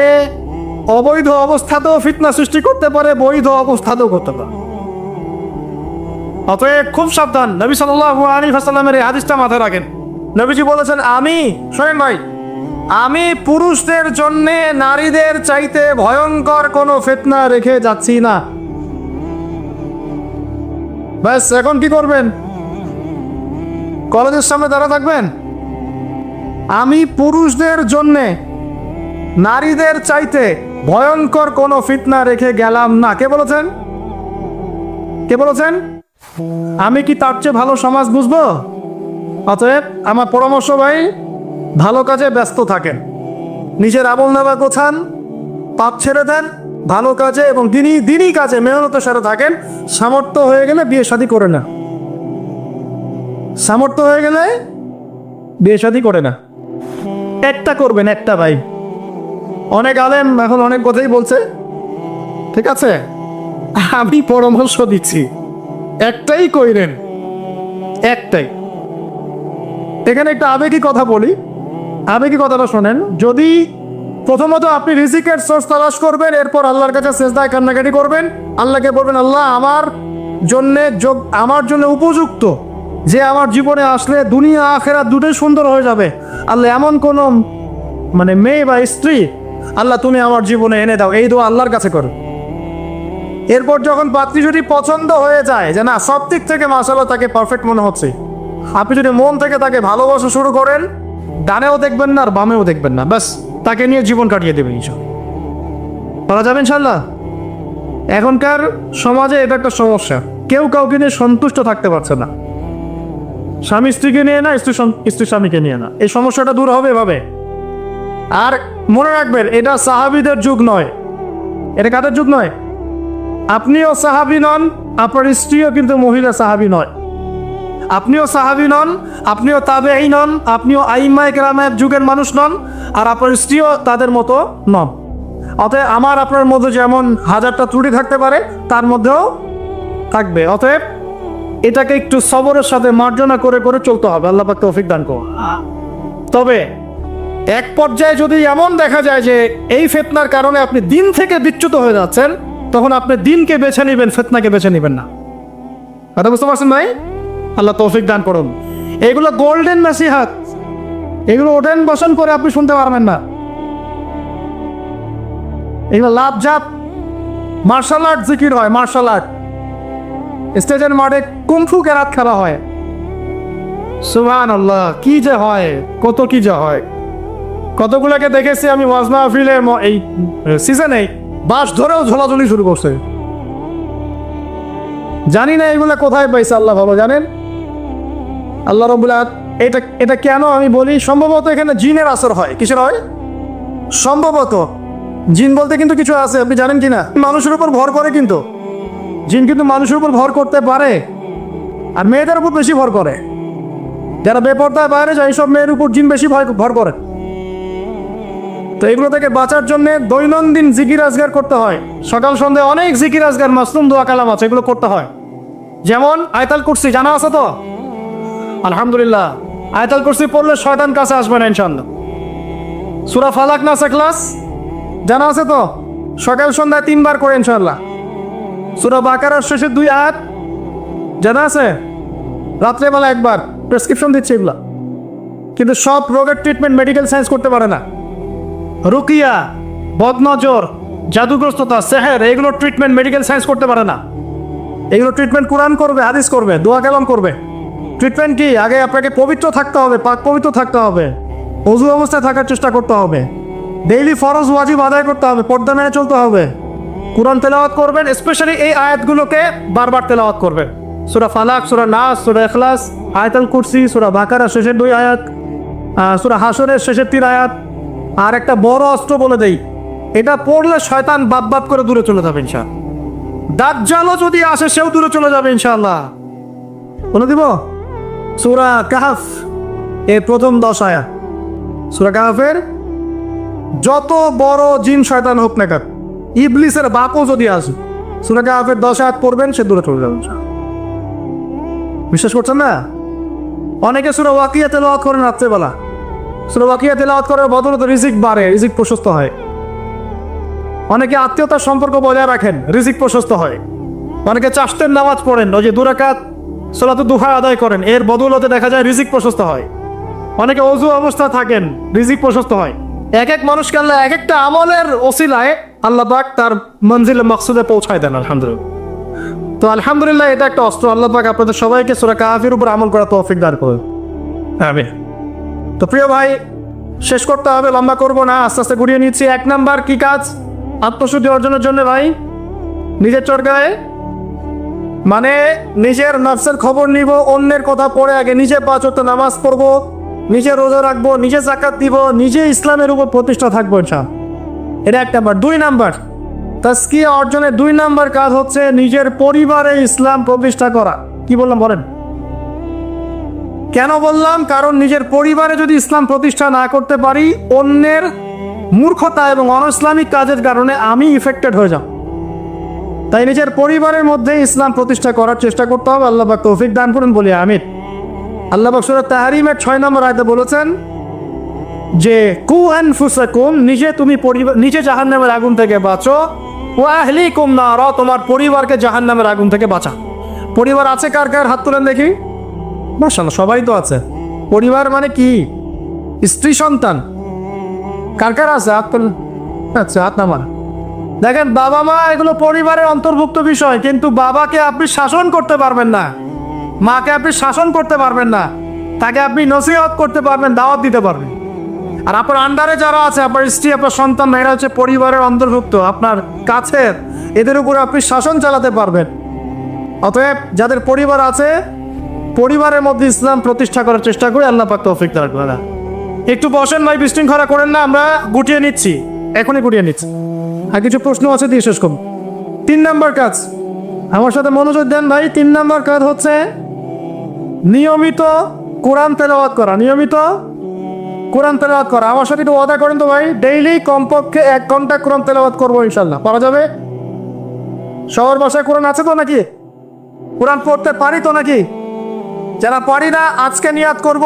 অবৈধ অবস্থাতেও ফিতনা সৃষ্টি করতে পারে, বৈধ অবস্থাতেও করতে পারে। অতএব খুব সাবধান। নবী সাল্লাল্লাহু আলাইহি ওয়াসাল্লামের এই হাদিসটা মাথায় রাখেন। নবীজি বলেছেন, শোনেন ভাই, আমি পুরুষদের জন্য নারীদের চাইতে ভয়ঙ্কর কোনো ফিতনা রেখে যাচ্ছি না। ব্যাস, এখন কি করবেন? কলেজের সামনে দাঁড়া থাকবেন? আমি পুরুষদের জন্যে নারীদের চাইতে ভয়ঙ্কর কোনো ফিতনা রেখে গেলাম না। কে বলেছেন? আমি কি তার চেয়ে ভালো সমাজ বুঝবো? অতএব আমার পরামর্শ ভাই, ভালো কাজে ব্যস্ত থাকেন, নিজের আমলনামা গোছান, পাপ ছেড়ে দেন, ভালো কাজে এবং দিনই কাজে মেহনতের সাথে থাকেন। সামর্থ্য হয়ে গেলে বিয়ে শাদী করে না। একটা করবেন, একটা ভাই। অনেক আলেম এখন অনেক কথাই বলছে, ঠিক আছে, আমি পরামর্শ দিচ্ছি, একটাই কইরেন, একটাই। এখানে একটা আবেগী কথা বলি, আবেগী কথাটা শোনেন। যদি প্রথমত আপনি রিজিকের সোর্স তালাশ করবেন, এরপর আল্লাহর কাছে সেজদায় কান্নাকাটি করবেন, আল্লাহকে বলবেন, আল্লাহ আমার জন্য উপযুক্ত যে আমার জীবনে আসলে দুনিয়া আখেরাত দুটোই সুন্দর হয়ে যাবে, আল্লাহ এমন কোনো মেয়ে বা স্ত্রী আল্লাহ তুমি আমার জীবনে এনে দাও, এই দোয়া আল্লাহর কাছে করো। এরপর যখন পাত্রী যদি পছন্দ হয়ে যায় যে না সব দিক থেকে মাশাআল্লাহ তাকে পারফেক্ট মনে হচ্ছে, আপনি যদি মন থেকে তাকে ভালোবাসা শুরু করেন, ডানেও দেখবেন না আর বামেও দেখবেন না, ব্যাস তাকে নিয়ে জীবন কাটিয়ে দেবেন ইনশাআল্লাহ। করা যাবে ইনশাআল্লাহ। এখনকার সমাজে এটা একটা সমস্যা, কেউ কাউকে নিয়ে সন্তুষ্ট থাকতে পারছে না, স্বামী স্ত্রীকে নিয়ে না, স্ত্রী স্বামীকে নিয়ে না। এই সমস্যাটা দূর হবে এভাবে। আর মনে রাখবেন এটা সাহাবীদের যুগ নয়, এটা কাদের যুগ নয়। আপনিও সাহাবী নন, আপনার স্ত্রীও কিন্তু মহিলা সাহাবী নয়। আপনিও সাহাবী নন, আপনিও তাবেঈ নন, আপনিও আইম্মায়ে কেরামের যুগের মানুষ নন, আর আপনার স্ত্রীও তাদের মতো নন। অতএব আমার আপনার মধ্যে যেমন হাজারটা ত্রুটি থাকতে পারে, তার মধ্যেও থাকবে। অতএব এটাকে একটু সবরের সাথে মার্জনা করে করে চলতে হবে। আল্লাহ পাক তৌফিক দান করুন। তবে এক পর্যায়ে যদি এমন দেখা যায় যে এই ফিতনার কারণে আপনি দিন থেকে বিচ্যুত হয়ে যাচ্ছেন, তখন আপনি দিনকে বেছে নেবেন, ফিতনাকে বেছে নেবেন না। কথা বুঝতে পারছেন ভাই? আল্লাহ তৌফিক দান করুন। এগুলো গোল্ডেন নসিহত, এগুলো ওঠেন বসন করে আপনি শুনতে পারবেন না। এগুলো লাভজাত মার্শাল আর্ট জিকির হয়, মার্শাল আর্ট। স্টেজের মাঠে কুমফু কেরাত খেলা হয়, সুবহানাল্লাহ, কি যে হয়, কত কি যে হয়। কতগুলোকে দেখেছি আমি ওয়াজ মাহফিলের এই সিজনে বাস ধরেও ঝোলাঝুলি শুরু করছে। জানি না এগুলো কোথায় পাইছে, আল্লাহ ভালো জানেন। আল্লাহ রাব্বুল আলামিন এটা কেন আমি বলি, সম্ভবত এখানে জিনের আসর হয়। কিসের হয়? সম্ভবত জিন বলতে কিন্তু কিছু আছে, আপনি জানেন কিনা? মানুষের উপর ভর করে, কিন্তু জিন কিন্তু মানুষের উপর ভর করতে পারে, আর মেয়েদের উপর বেশি ভর করে। যারা বেপরদায় বাইরে যায়, সব মেয়ের উপর জিন বেশি ভর করে। তো এগুলো থেকে বাঁচার জন্য দৈনন্দিন জিকির আজগার করতে হয়। সকাল সন্ধ্যে অনেক জিকির আজগার মাসনুন দোয়া কালাম আছে, এগুলো করতে হয়। যেমন আয়াতুল কুরসি জানা আছে তো? আলহামদুলিল্লাহ, আয়াতুল কুরসি পড়লে শয়তান কাছে আসবে না ইনশাআল্লাহ। সূরা ফালাক নাস ইখলাস জানা আছে তো? সকাল সন্ধ্যায় 3 বার করে ইনশাআল্লাহ। সূরা বাকারার শেষের 2 আয়াত জানা আছে? রাত্রেবেলা একবার। প্রেসক্রিপশন দিচ্ছে এগুলা। কিন্তু সব রোগের ট্রিটমেন্ট মেডিকেল সায়েন্স করতে পারে না। রুকিয়া, বদনজর, জাদুগ্রস্ততা, সেহের, এগুলোর ট্রিটমেন্ট মেডিকেল সায়েন্স করতে পারে না। এগুলো ট্রিটমেন্ট কোরআন করবে, হাদিস করবে, দোয়া কালাম করবে। ট্রিটমেন্ট কি? আগে আপনাকে পবিত্র থাকতে হবে, পাক পবিত্র থাকতে হবে, ওযু অবস্থায় থাকার চেষ্টা করতে হবে, ডেইলি ফরজ ওয়াজিব আদায় করতে হবে, পর্দা মেনে চলতে হবে, কোরআন তেলাওয়াত করবেন। স্পেশালি এই আয়াতগুলোকে বারবার তেলাওয়াত করবেন। সূরা ফালাক, সূরা নাস, সূরা ইখলাস, আয়াতুল কুরসি, সূরা বাকারা শেষের 2 আয়াত, সূরা হাসরের শেষের 3 আয়াত। আর একটা বড় অস্ত্র বলে দেই, এটা পড়লে শয়তান বাপ বাপ করে দূরে চলে যাবে ইনশাআল্লাহ। দাজ্জালও যদি আসে সেও দূরে চলে যাবে ইনশাআল্লাহ। বলে দিব সূরা কাহফ এর প্রথম 10 আয়াত। সূরা কাহফের যত বড় জিন শয়তান হোক না কেন, ইবলিসের বাপও যদি আসে, সূরা কাহফের 10 আয়াত পড়বেন, সে দূরে চলে যাবে ইনশাআল্লাহ। বিশ্বাস করছেন না? অনেকে সূরা ওয়াকিয়া তেলাওয়াত করেন রাত্রেবেলা। সূরা ওয়াকিয়া তেলাওয়াত করার বদলে রিজিক বাড়ে, রিজিক প্রশস্ত হয়। অনেকে আত্মীয়তার সম্পর্ক বজায় রাখেন, রিজিক প্রশস্ত হয়। অনেকে চাশতের নামাজ পড়েন, ওই যে 2 রাকাত সালাতুদ দুহা আদায় করেন, এর বদৌলতে দেখা যায় রিজিক প্রশস্ত হয়। অনেকে ওযু অবস্থা থাকেন, রিজিক প্রশস্ত হয়। এক এক মানুষকে আল্লাহ এক একটা আমলের ওসিলায় আল্লাহ পাক তার মঞ্জিল মাকসুদে পৌঁছায় দেন। আলহামদুলিল্লাহ। তো আলহামদুলিল্লাহ, এটা একটা অস্ত্র। আল্লাহ পাক আপনাদের সবাইকে সূরা কাহফের উপর আমল করার তৌফিক দান করুন। আমিন। তো প্রিয় ভাই, শেষ করতে হবে, লম্বা করব না, আস্তে আস্তে ঘুরিয়ে নিচ্ছি। 1 নাম্বার কি কাজ? আত্মশুদ্ধি অর্জনের জন্য ভাই নিজের চরকায় নিজের নফসের খবর নিব, অন্যের কথা পড়ে আগে নিজে 5 ওয়াক্ত নামাজ পড়ব, নিজে রোজা রাখবো, নিজে যাকাত দিব, নিজে ইসলামের উপর প্রতিষ্ঠা থাকবো ইনশাআল্লাহ। এটা 1 নাম্বার। 2 নাম্বার তাজকিয়া অর্জনের 2 নাম্বার কাজ হচ্ছে নিজের পরিবারে ইসলাম প্রতিষ্ঠা করা। কি বললাম বলেন? কেন বললাম? কারণ নিজের পরিবারে যদি ইসলাম প্রতিষ্ঠা না করতে পারি, অন্যের মূর্খতা এবং অনইসলামিক কাজের কারণে আমি ইফেক্টেড হয়ে যাব। তাই নিজের পরিবারের মধ্যে ইসলাম প্রতিষ্ঠা করার চেষ্টা করতে হবে। আল্লাহ পাক তৌফিক দান করুন, বলি আমিন। আল্লাহ পাক সূরা তাহরিমের 6 নম্বর আয়াতে বলেছেন যে কু আনফুসাকুম, নিজে জাহান্নামের আগুন থেকে বাঁচো, ওয়া আহলিকুম নারা, তোমার পরিবারকে জাহান্নামের আগুন থেকে বাঁচা। পরিবার আছে কার কার? হাত তুলেন দেখি। মাশাআল্লাহ, সবাই তো আছে। পরিবার মানে কি? স্ত্রী সন্তান কার কার আছে? আচ্ছা, হাত নামান। দেখেন, বাবা মা এগুলো পরিবারের অন্তর্ভুক্ত বিষয়, কিন্তু বাবাকে আপনি শাসন করতে পারবেন না, মাকে আপনি শাসন করতে পারবেন না, তাকে আপনি নসিহত করতে পারবেন, দাওয়াত দিতে পারবেন। আর আপনার আন্ডারে যারা আছে, আপনার স্ত্রী, আপনার সন্তান, এরা হচ্ছে পরিবারের অন্তর্ভুক্ত, আপনার কাছের, এদের উপরে আপনি শাসন চালাতে পারবেন। অতএব যাদের পরিবার আছে, পরিবারের মধ্যে ইসলাম প্রতিষ্ঠা করার চেষ্টা করে, আল্লাহ পাক তৌফিক দান করেন। একটু বসেন ভাই, বিশৃঙ্খলা করেন না, আমরা গুটিয়ে নিচ্ছি, এখনই গুটিয়ে নিচ্ছি। আর কিছু প্রশ্ন আছে দিয়ে শেষ করুন। 3 নম্বর কাজ, আমার সাথে মনোযোগ দেন ভাই। 3 নম্বর কাজ হচ্ছে নিয়মিত কোরআন তেলাওয়াত করা। নিয়মিত কোরআন তেলাওয়াত করা। আমার সাথে একটু ওয়াদা করেন তো ভাই, ডেইলি কমপক্ষে 1 ঘন্টা কোরআন তেলাওয়াত করবো ইনশাল্লাহ। পারা যাবে? সবার বাসায় কোরআন আছে তো নাকি? কোরআন পড়তে পারি তো নাকি? যারা পারি না, আজকে নিয়াত করব,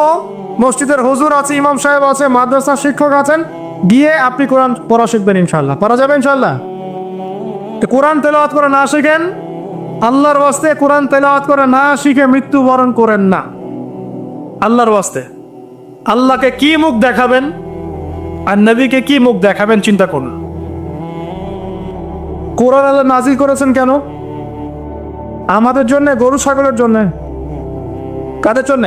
মসজিদের হুজুর আছে, ইমাম সাহেব আছে, মাদ্রাসার শিক্ষক আছেন, গিয়ে আপনি কোরআন পড়া শিখবেন ইনশাল্লাহ। পারা যাবে ইনশাল্লাহ? তো কোরআন তেলাওয়াত করে না শিখেন, আল্লাহর ওয়াস্তে কোরআন তেলাওয়াত করে না শিখে মৃত্যুবরণ করেন না। আল্লাহর ওয়াস্তে আল্লাহকে কি মুখ দেখাবেন আর নবীকে কি মুখ দেখাবেন চিন্তা করুন। কোরআন আল্লাহ নাজিল করেছেন কেন? আমাদের জন্য, গরু ছাগলের জন্য? কাদের জন্য?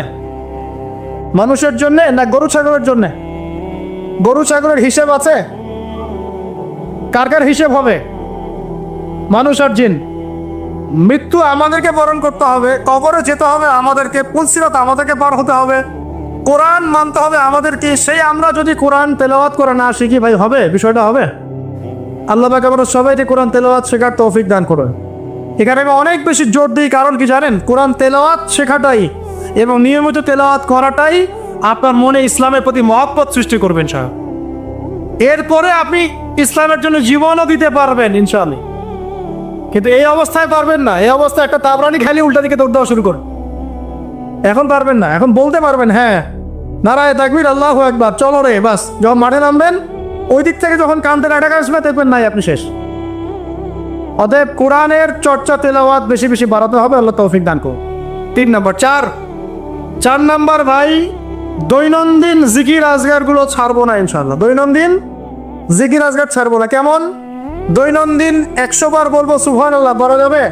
মানুষের জন্য না গরু ছাগলের জন্য? গরু ছাগলের হিসেব আছে? কার কার হিসেব হবে? মানুষ আর জিন। মৃত্যু আমাদেরকে বরণ করতে হবে, কবরে যেতে হবে আমাদেরকে, পুলসিরাত আমাদেরকে পার হতে হবে, কোরআন মানতে হবে আমাদেরকে। সেই আমরা যদি কোরআন তেলাওয়াত করে না শিখি ভাই, হবে? বিষয়টা হবে? আল্লাহ পাক আমরা সবাইকে কোরআন তেলাওয়াত শেখার তৌফিক দান করুন। এখানে আমি অনেক বেশি জোর দিই, কারণ কি জানেন? কোরআন তেলাওয়াত শেখাটাই এবং নিয়মিত তেলাওয়াত করাটাই আপনার মনে ইসলামের প্রতি মহব্বত সৃষ্টি করবেন সাহেব। এরপরে আপনি ইসলামের জন্য জীবনও দিতে পারবেন ইনশাআল্লাহ। কিন্তু এই অবস্থায় পারবেন না। এই অবস্থায় একটা তাবরানি খালি উল্টা দিকে দৌড় দেওয়া শুরু করুন, এখন পারবেন না। এখন বলতে পারবেন হ্যাঁ, নারায়ে তাকবীর, আল্লাহু আকবার, চলো রে, বাস। যখন মাঠে নামবেন, ওই দিক থেকে যখন কানতে ডাকা আসবে, দেখবেন নাই, আপনি শেষ। অতএব কোরআনের চর্চা, তেলাওয়াত বেশি বেশি বাড়াতে হবে। আল্লাহ তৌফিক দান করুন। 3 নম্বর। 4 নম্বর ভাই, দৈনন্দিন জিকির আজগারগুলো ছাড়বো না ইনশাআল্লাহ। দৈনন্দিন জিকির আজগার ছাড়বো না। কেমন? দৈনন্দিন 100 বার বলবো সুবহানাল্লাহ, বলা যাবে?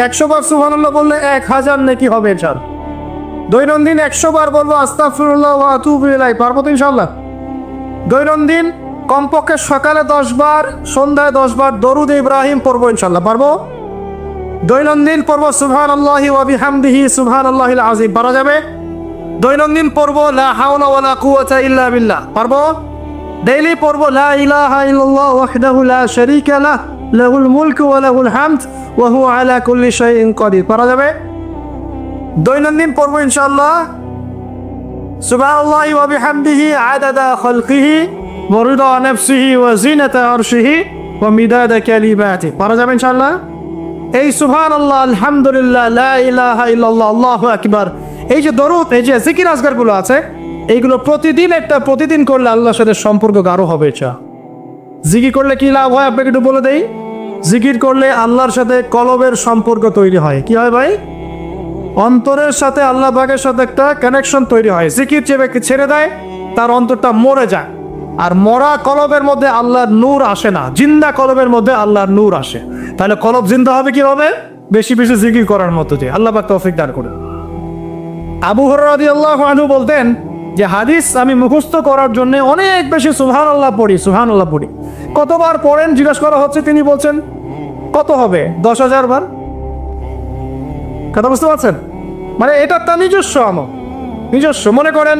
100 বার সুবহানাল্লাহ বললে 1000 নেকি হবে ইনশাআল্লাহ। দৈনন্দিন 100 বার বলবো আস্তাগফিরুল্লাহ ওয়া আতুবু ইলাইহি, পারবো তো ইনশাআল্লাহ? দৈনন্দিন কমপক্ষে সকালে 10 বার, সন্ধ্যায় 10 বার দরুদ ইব্রাহিম পড়বো ইনশাআল্লাহ, পারবো? দৈনন্দিন পড়বো সুবহানাল্লাহি ওয়া বিহামদিহি সুবহানাল্লাহিল আযীম, পারা যাবে? দৈনন্দিন পড়বো লা হাওলা ওয়ালা কুওয়াতা ইল্লা বিল্লাহ, পারবো? ডেইলি পড়বো লা ইলাহা ইল্লাল্লাহ ওয়াহদাহু লা শারীকা লাহ লাহুল মুলকু ওয়া লাহুল হামদ ওয়া হুয়া আলা কুল্লি শাইইন কাদির, পারা যাবে? দৈনন্দিন পড়বো ইনশাআল্লাহ সুবহানাল্লাহি ওয়া বিহামদিহি আদাদা খালকিহি ওয়া রিদা নাফসিহি ওয়া জিনাতা আরশিহি ওয়া মিদাদা কালিমাতিহি, পারা যাবে ইনশাআল্লাহ? এই সুবহানাল্লাহ, আলহামদুলিল্লাহ, লা ইলাহা ইল্লাল্লাহ, আল্লাহু আকবার, এই যে দরুদ, এই যে জিকির আজগারগুলো আছে, এইগুলো প্রতিদিন করলে আল্লাহর সাথে সম্পর্ক গাঢ় হবে। জিকির করলে কি লাভ হয় আপনাকে একটু বলে দেই। জিকির করলে আল্লাহর সাথে কলবের সম্পর্ক তৈরি হয়। কি হয় ভাই? অন্তরের সাথে আল্লাহ পাকের সাথে একটা কানেকশন তৈরি হয়। জিকির যে ব্যক্তি ছেড়ে দেয়, তার অন্তরটা মরে যায়। আর মরা কলবের মধ্যে আল্লাহর নূর আসে না, জিন্দা কলবের মধ্যে আল্লাহর নূর আসে। তাহলে কলব জিন্দা হবে কি হবে? বেশি বেশি জিকির করার মতো। যে আল্লাহ পাক তৌফিক দান করুন। আবু হুরায়রা রাদিয়াল্লাহু আনহু বলতেন যে হাদিস আমি মুখস্থ করার জন্য অনেক বেশি সুবহানাল্লাহ পড়ি। কতবার পড়েন জিজ্ঞাসা করা হচ্ছে, তিনি বলছেন কত হবে? 10,000 বার। কথা বুঝতে পারছেন? মানে এটা তার নিজস্ব আমল, নিজস্ব। মনে করেন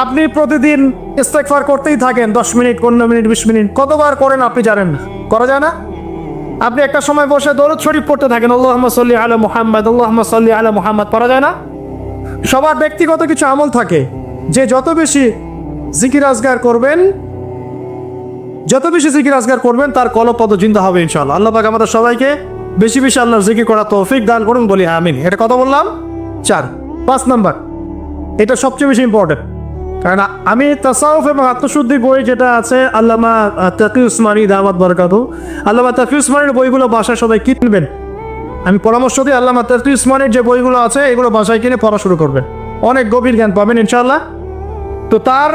আপনি প্রতিদিন ইস্তেগফার করতেই থাকেন 10 মিনিট, 15 মিনিট, 20 মিনিট, কতবার করেন আপনি জানেন না, করা যায় না? আপনি একটা সময় বসে দরুদ শরীফ পড়তে থাকেন, আল্লাহুম্মা সাল্লি আলা মুহাম্মাদ, আল্লাহুম্মা সাল্লি আলা মুহাম্মাদ, করা যায় না? সবার ব্যক্তিগত কিছু আমল থাকে, যে যত বেশি জিকির আজগার করবেন তার কলব তত জিন্দা হবে ইনশাআল্লাহ। আল্লাহ পাক আমাদের সবাইকে বেশি বেশি আল্লাহর জিকির করা তৌফিক দান করুন, বলি আমিন। এটা কত বললাম? 4। 5 নাম্বার, এটা সবচেয়ে বেশি ইম্পর্টেন্ট। কারণ আমি তাসাউফ এবং আত্মশুদ্ধি বই যেটা আছে, আল্লামা তাকি উসমানী দামাত বরকাতু, আল্লামা তাকি উসমানীর বইগুলো বাসায় সবাই কিনবেন। আমি পরামর্শ দিই আল্লামা তাকি উসমানীর যে বইগুলো আছে এগুলো বাসায় কিনে পড়া শুরু করবেন, অনেক গভীর জ্ঞান পাবেন ইনশাআল্লাহ। তো তার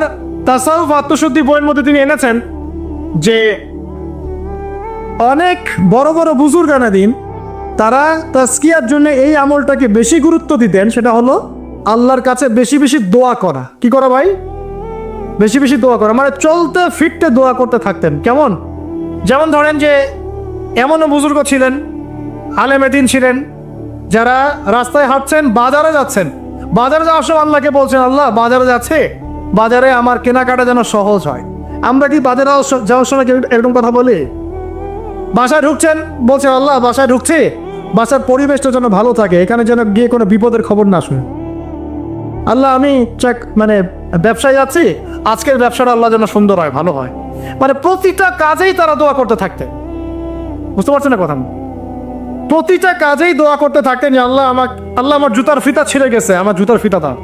তাসাউফ আত্মশুদ্ধি বইয়ের মধ্যে তিনি এনেছেন যে অনেক বড় বড় বুজুর্গানা দিন তারা তাজকিয়ার জন্য এই আমলটাকে বেশি গুরুত্ব দিতেন, সেটা হলো আল্লাহর কাছে বেশি বেশি দোয়া করা। কি করা ভাই? বেশি বেশি দোয়া করা, মানে চলতে ফিরতে দোয়া করতে থাকতেন। কেমন? যেমন ধরেন যে এমনও বুজুর্গ ছিলেন, আলেম দিন ছিলেন, যারা রাস্তায় হাঁটছেন, বাজারে যাচ্ছেন, বাজারে যাওয়ার সময় আল্লাহকে বলছেন, আল্লাহ বাজারে যাচ্ছে, বাজারে আমার কেনাকাটা যেন সহজ হয়। আমরা কি বাজারে যাওয়ার সময় এরকম কথা বলি? বাসায় ঢুকছেন, বলছেন আল্লাহ বাসায় ঢুকছে, বাসার পরিবেশটা যেন ভালো থাকে, এখানে যেন গিয়ে কোনো বিপদের খবর না শুনে। আল্লাহ আমি মানে ব্যবসায় যাচ্ছি, আজকের ব্যবসাটা আল্লাহ যেন সুন্দর হয়, ভালো হয়। মানে প্রতিটা কাজেই তারা দোয়া করতে থাকতেন। বুঝতে পারছেন না কথা? প্রতিটা কাজেই দোয়া করতে থাকতেন যে আল্লাহ আমার জুতার ফিতা ছিঁড়ে গেছে, আমার জুতার ফিতা দাও।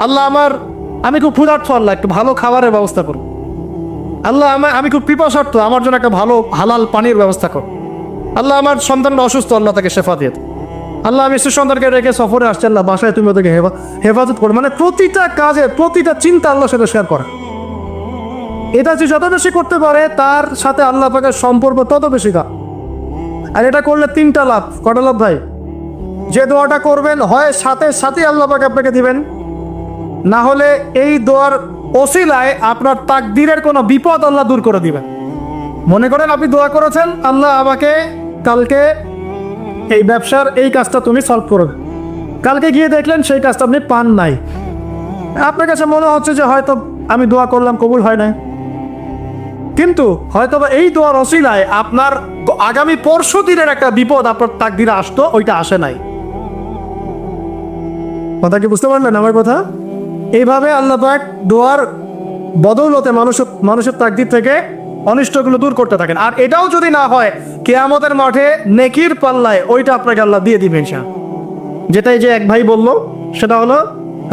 আল্লাহ আমি খুব ক্ষুধার্ত, আল্লাহ একটু ভালো খাবারের ব্যবস্থা করো। আল্লাহ আমি খুব পিপাসার্থ, আমার জন্য একটা ভালো হালাল পানির ব্যবস্থা করো। আল্লাহ আমার সন্তানটা অসুস্থ, আল্লাহ তাকে শেফা দিয়ে। আল্লাহ আমি সন্তানকে রেখে সফরে আসছি, আল্লাহ বাসায় তুমি ওদেরকে হেফাজত করো। মানে প্রতিটা কাজে প্রতিটা চিন্তা আল্লাহর সাথে শেয়ার করা। এটা যে যত বেশি করতে পারে তার সাথে আল্লাহ পাকের সম্পর্ক তত বেশি লাভ। আর এটা করলে তিনটা লাভ। কটা লাভ ভাই? যে দোয়াটা করবেন হয় সাথে সাথে আল্লাহ পাক আপনাকে দিবেন, না হলে এই দোয়ার ওসিলায় আপনার তাকদীরের কোনো বিপদ আল্লাহ দূর করে দিবেন। মনে করেন আপনি দোয়া করেছেন, আল্লাহ আমাকে কালকে এই ব্যবসার এই কাজটা তুমি সলভ করবে, কালকে গিয়ে দেখলেন সেই কাজটা আপনি পান নাই। আপনার কাছে মনে হচ্ছে যে হয়তো আমি দোয়া করলাম, কবুল হয় না, কিন্তু হয়তো বা এই দোয়ার ওসিলায় আপনার আগামী পরশু দিনের একটা বিপদ আপনার তাকদীরে আসতো, ওইটা আসে নাই। কথা কি বুঝতে পারলেন আমার কথা? এইভাবে আল্লাহ পাক দোয়ার বদৌলতে মানুষের তাকদীর থেকে অনিষ্টগুলো দূর করতে থাকেন। আর এটাও যদি না হয়, কিয়ামতের মাঠে নেকির পাল্লায় ওইটা আপনাকে আল্লাহ দিয়ে দিবেন ইনশাআল্লাহ। যেটাই যে এক ভাই বলল সেটা হলো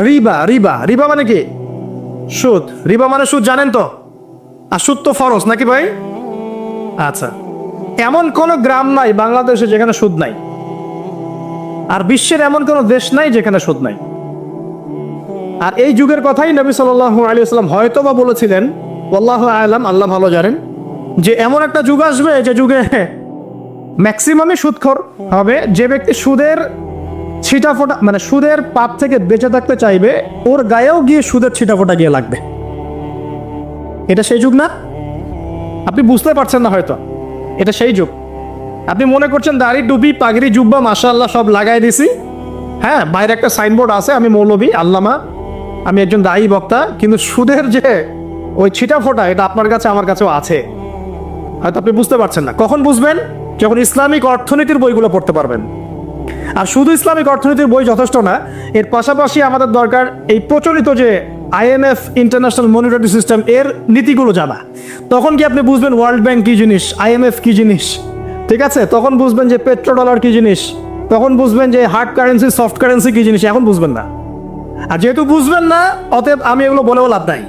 রিবা। রিবা রিবা মানে কি? সুদ। রিবা মানে সুদ, জানেন তো? আর সুদ তো ফরজ নাকি ভাই? আচ্ছা, এমন কোনো গ্রাম নাই বাংলাদেশে যেখানে সুদ নাই, আর বিশ্বের এমন কোনো দেশ নাই যেখানে সুদ নাই। আর এই যুগের কথাই নবী সাল্লাল্লাহু আলাইহি ওয়াসাল্লাম হয়তো বা বলেছিলেন, আল্লাহু আ'লাম, আল্লাহ ভালো জানেন, যে এমন একটা যুগ আসবে যে যুগে ম্যাক্সিমামই সুদখোর হবে। যে ব্যক্তি সুদের ছিটাফোঁটা মানে সুদের পাপ থেকে বেঁচে থাকতে চাইবে, ওর গায়েও গিয়ে সুদের ছিটাফোঁটা গিয়ে লাগবে। এটা সেই যুগ না? আপনি বুঝতে পারছেন না হয়তো, এটা সেই যুগ। আপনি মনে করছেন দাড়ি টুপি পাগড়ি জুব্বা মাশাআল্লাহ সব লাগাই দিছি, হ্যাঁ বাইরে একটা সাইনবোর্ড আছে, আমি মৌলবী আল্লামা, আমি একজন দায়ী বক্তা, কিন্তু সুদের যে ওই ছিটাফোঁটা এটা আপনার কাছে আমার কাছেও আছে, হয়তো আপনি বুঝতে পারছেন না। কখন বুঝবেন? যখন ইসলামিক অর্থনীতির বইগুলো পড়তে পারবেন। আর শুধু ইসলামিক অর্থনীতির বই যথেষ্ট না, এর পাশাপাশি আমাদের দরকার এই প্রচলিত যে IMF ইন্টারন্যাশনাল মনিটারি সিস্টেম এর নীতিগুলো জানা। তখন কি আপনি বুঝবেন ওয়ার্ল্ড ব্যাংক কি জিনিস, IMF কি জিনিস, ঠিক আছে? তখন বুঝবেন যে পেট্রো ডলার কি জিনিস, তখন বুঝবেন যে হার্ড কারেন্সি সফট কারেন্সি কি জিনিস, এখন বুঝবেন না। আর যেহেতু বুঝবেন না, অতএব আমি এগুলো বলেও লাভ নাই।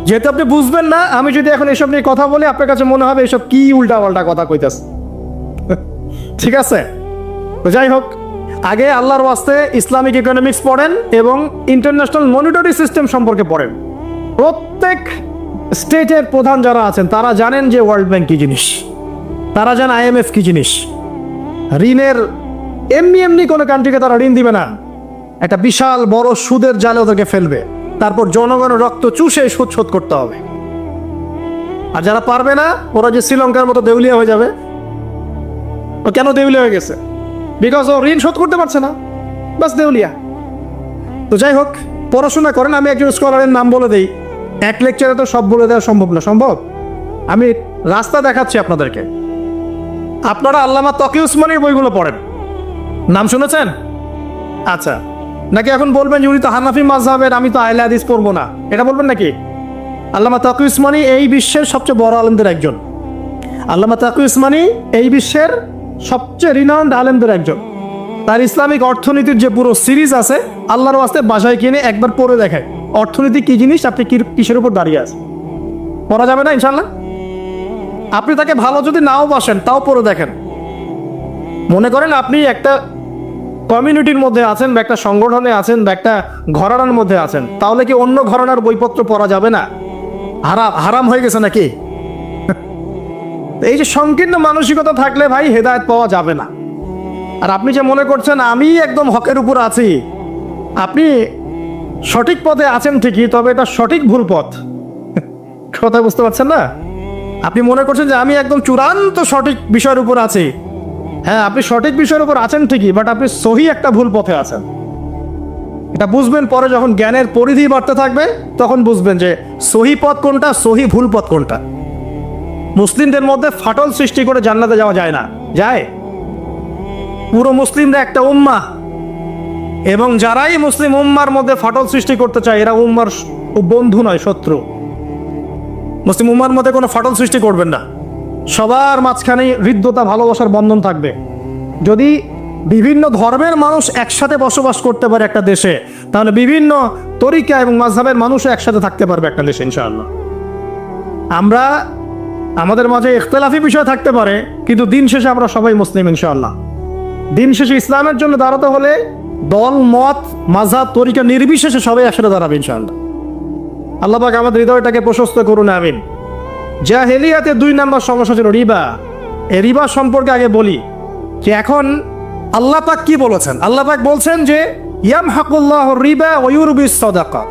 যেহেতু আপনি বুঝবেন না, আমি যদি এখন এসব নিয়ে কথা বলি আপনার কাছে মনে হবে এসব কি উল্টা পাল্টা কথা কইতাছে। ঠিক আছে, তো যাই হোক, আগে আল্লাহর ওয়াস্তে ইসলামিক ইকোনমিক্স পড়েন এবং ইন্টারন্যাশনাল মনিটারি সিস্টেম সম্পর্কে পড়েন। প্রত্যেক স্টেটের প্রধান যারা আছেন তারা জানেন যে ওয়ার্ল্ড ব্যাংক কি জিনিস, তারা জানেন IMF কি জিনিস। ঋণের এমনি কোনো কান্ট্রিকে তারা ঋণ দিবে না, একটা বিশাল বড় সুদের জালে ওদেরকে ফেলবে, তারপর জনগণের রক্ত চুষে সুদ শোধ করতে হবে। আর যারা পারবে না, ওরা যে শ্রীলঙ্কার মতো দেউলিয়া হয়ে যাবে। ও কেন দেউলিয়া হয়ে গেছে? বিকজ ও ঋণ শোধ করতে পারছে না, বাস দেউলিয়া। তো যাই হোক, পড়াশোনা করেন। আমি একজন স্কলারের নাম বলে দেই, এক লেকচারে তো সব বলে দেওয়া সম্ভব না। সম্ভব? আমি রাস্তা দেখাচ্ছি আপনাদেরকে। আপনারা আল্লামা তকি উসমানীর বইগুলো পড়েন, নাম শুনেছেন? আচ্ছা, নাকি এখন বলবেন যে উনি তো হানাফি মাযহাবের, আমি তো আহলে হাদিস পড়বো না, এটা বলবেন নাকি? আল্লামা তকি উসমানী এই বিশ্বের সবচেয়ে বড় আলেমদের একজন। আল্লামা তকি উসমানী এই বিশ্বের সবচেয়ে রিনাউন্ড আলেমদের একজন। তার ইসলামিক অর্থনীতির যে পুরো সিরিজ আছে, আল্লাহর ওয়াস্তে বাসায় কিনে একবার পড়ে দেখায় অর্থনীতি কি জিনিস, আপনি কিসের উপর দাঁড়িয়ে আছে। পড়া যাবে না ইনশাল্লাহ? আপনি তাকে ভালো যদি নাও বাসেন তাও পড়ে দেখেন, মনে করেন আপনি একটা কমিউনিটির মধ্যে আছেন বা একটা সংগঠনে আছেন বা একটা ঘরানার মধ্যে আছেন, তাহলে কি অন্য ঘরানার বইপত্র পড়া যাবে না? হারাম হয়ে গেছে নাকি? এই যে সংকীর্ণ মানসিকতা থাকলে ভাই হেদায়েত পাওয়া যাবে না। আর আপনি যে মনে করছেন আমি একদম হকের উপর আছি, আপনি সঠিক পথে আছেন ঠিকই, তবে এটা সঠিক ভুল পথ। কথা বুঝতে পারছেন না? আপনি মনে করছেন যে আমি একদম চূড়ান্ত সঠিক বিষয়ের উপর আছি। হ্যাঁ, আপনি সঠিক বিষয়ের উপর আছেন ঠিকই, বাট আপনি সহি একটা ভুল পথে আছেন। এটা বুঝবেন পরে, যখন জ্ঞানের পরিধি বাড়তে থাকবে তখন বুঝবেন যে সহি পথ কোনটা, সহি ভুল পথ কোনটা। মুসলিমদের মধ্যে ফাটল সৃষ্টি করে জান্নাতে যাওয়া যায় না। যায়? পুরো মুসলিমরা একটা উম্মাহ, এবং যারাই মুসলিম উম্মার মধ্যে ফাটল সৃষ্টি করতে চায় এরা উম্মার বন্ধু নয়, শত্রু। মুসলিম উম্মার মধ্যে কোনো ফাটল সৃষ্টি করবেন না। সবার মাঝখানে হৃদ্যতা, ভালোবাসার বন্ধন থাকবে। যদি বিভিন্ন ধর্মের মানুষ একসাথে বসবাস করতে পারে একটা দেশে, তাহলে বিভিন্ন তরিকা এবং মাযহাবের মানুষও একসাথে থাকতে পারবে একটা দেশে ইনশাআল্লাহ। আমরা আমাদের মাঝে ইখতিলাফি বিষয় থাকতে পারে, কিন্তু দিন শেষে আমরা সবাই মুসলিম ইনশাআল্লাহ। দিন শেষে ইসলামের জন্য দাঁড়াতে হলে দল, মত, মাযহাব, তরিকা নির্বিশেষে সবাই একসাথে দাঁড়াবে ইনশাআল্লাহ। আল্লাহ পাক আমাদের হৃদয়টাকে প্রশস্ত করুন, আমিন। জাহেলিয়াতে 2 নম্বর সমস্যা ছিল রিবা। এই রিবা সম্পর্কে আগে বলি যে এখন আল্লাহ পাক কি বলেছেন। আল্লাহ পাক বলছেন যে ইয়ামহাকুল্লাহু রিবা ওয়া ইউরবিস সাদাকাত।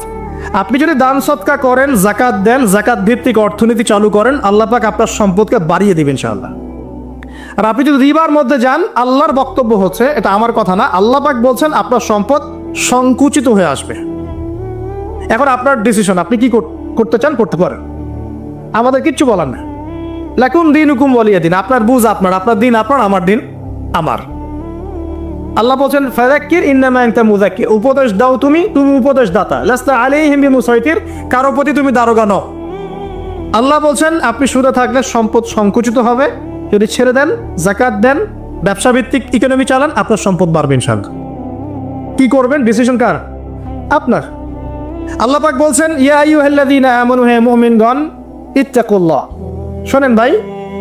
আপনি যদি দান সদকা করেন, যাকাত দেন, যাকাত ভিত্তিক অর্থনীতি চালু করেন, আল্লাহ পাক আপনার সম্পদকে বাড়িয়ে দিবেন ইনশাআল্লাহ। আর আপনি যদি রিবার মধ্যে যান, আল্লাহর বক্তব্য হচ্ছে, এটা আমার কথা না, আল্লাহ পাক বলছেন আপনার সম্পদ সংকুচিত হয়ে আসবে। এখন আপনার ডিসিশন, আপনি কি করতে চান করতে পারেন, আমাদের কিচ্ছু বলার না। লাকুম দীনুকুম ওয়ালিয়া দিন, আপনার বুঝ আপনার, আপনার দিন আপনার, আমার দিন আমার। আল্লাহ বলছেন ফাযাক্কির ইন্নামা আনতা মুযাক্কির, উপদেশ দাও তুমি, তুমি উপদেশ দাতা। লাস্তা আলাইহিম বিমুসাইতির, কারো প্রতি তুমি দারোগা নও। আল্লাহ বলছেন আপনি সুদে থাকলে সম্পদ সংকুচিত হবে, যদি ছেড়ে দেন, যাকাত দেন, ব্যবসা ভিত্তিক ইকোনমি চালান, আপনার সম্পদ বাড়বে ইনশাআল্লাহ। কি করবেন, ডিসিশন কার? আপনার। আল্লাহ পাক বলছেন ইয়া আইয়ুহাল্লাযীনা আমানু, হে মুমিনগণ, ইত্তাকুল্লাহ। শোনেন ভাই,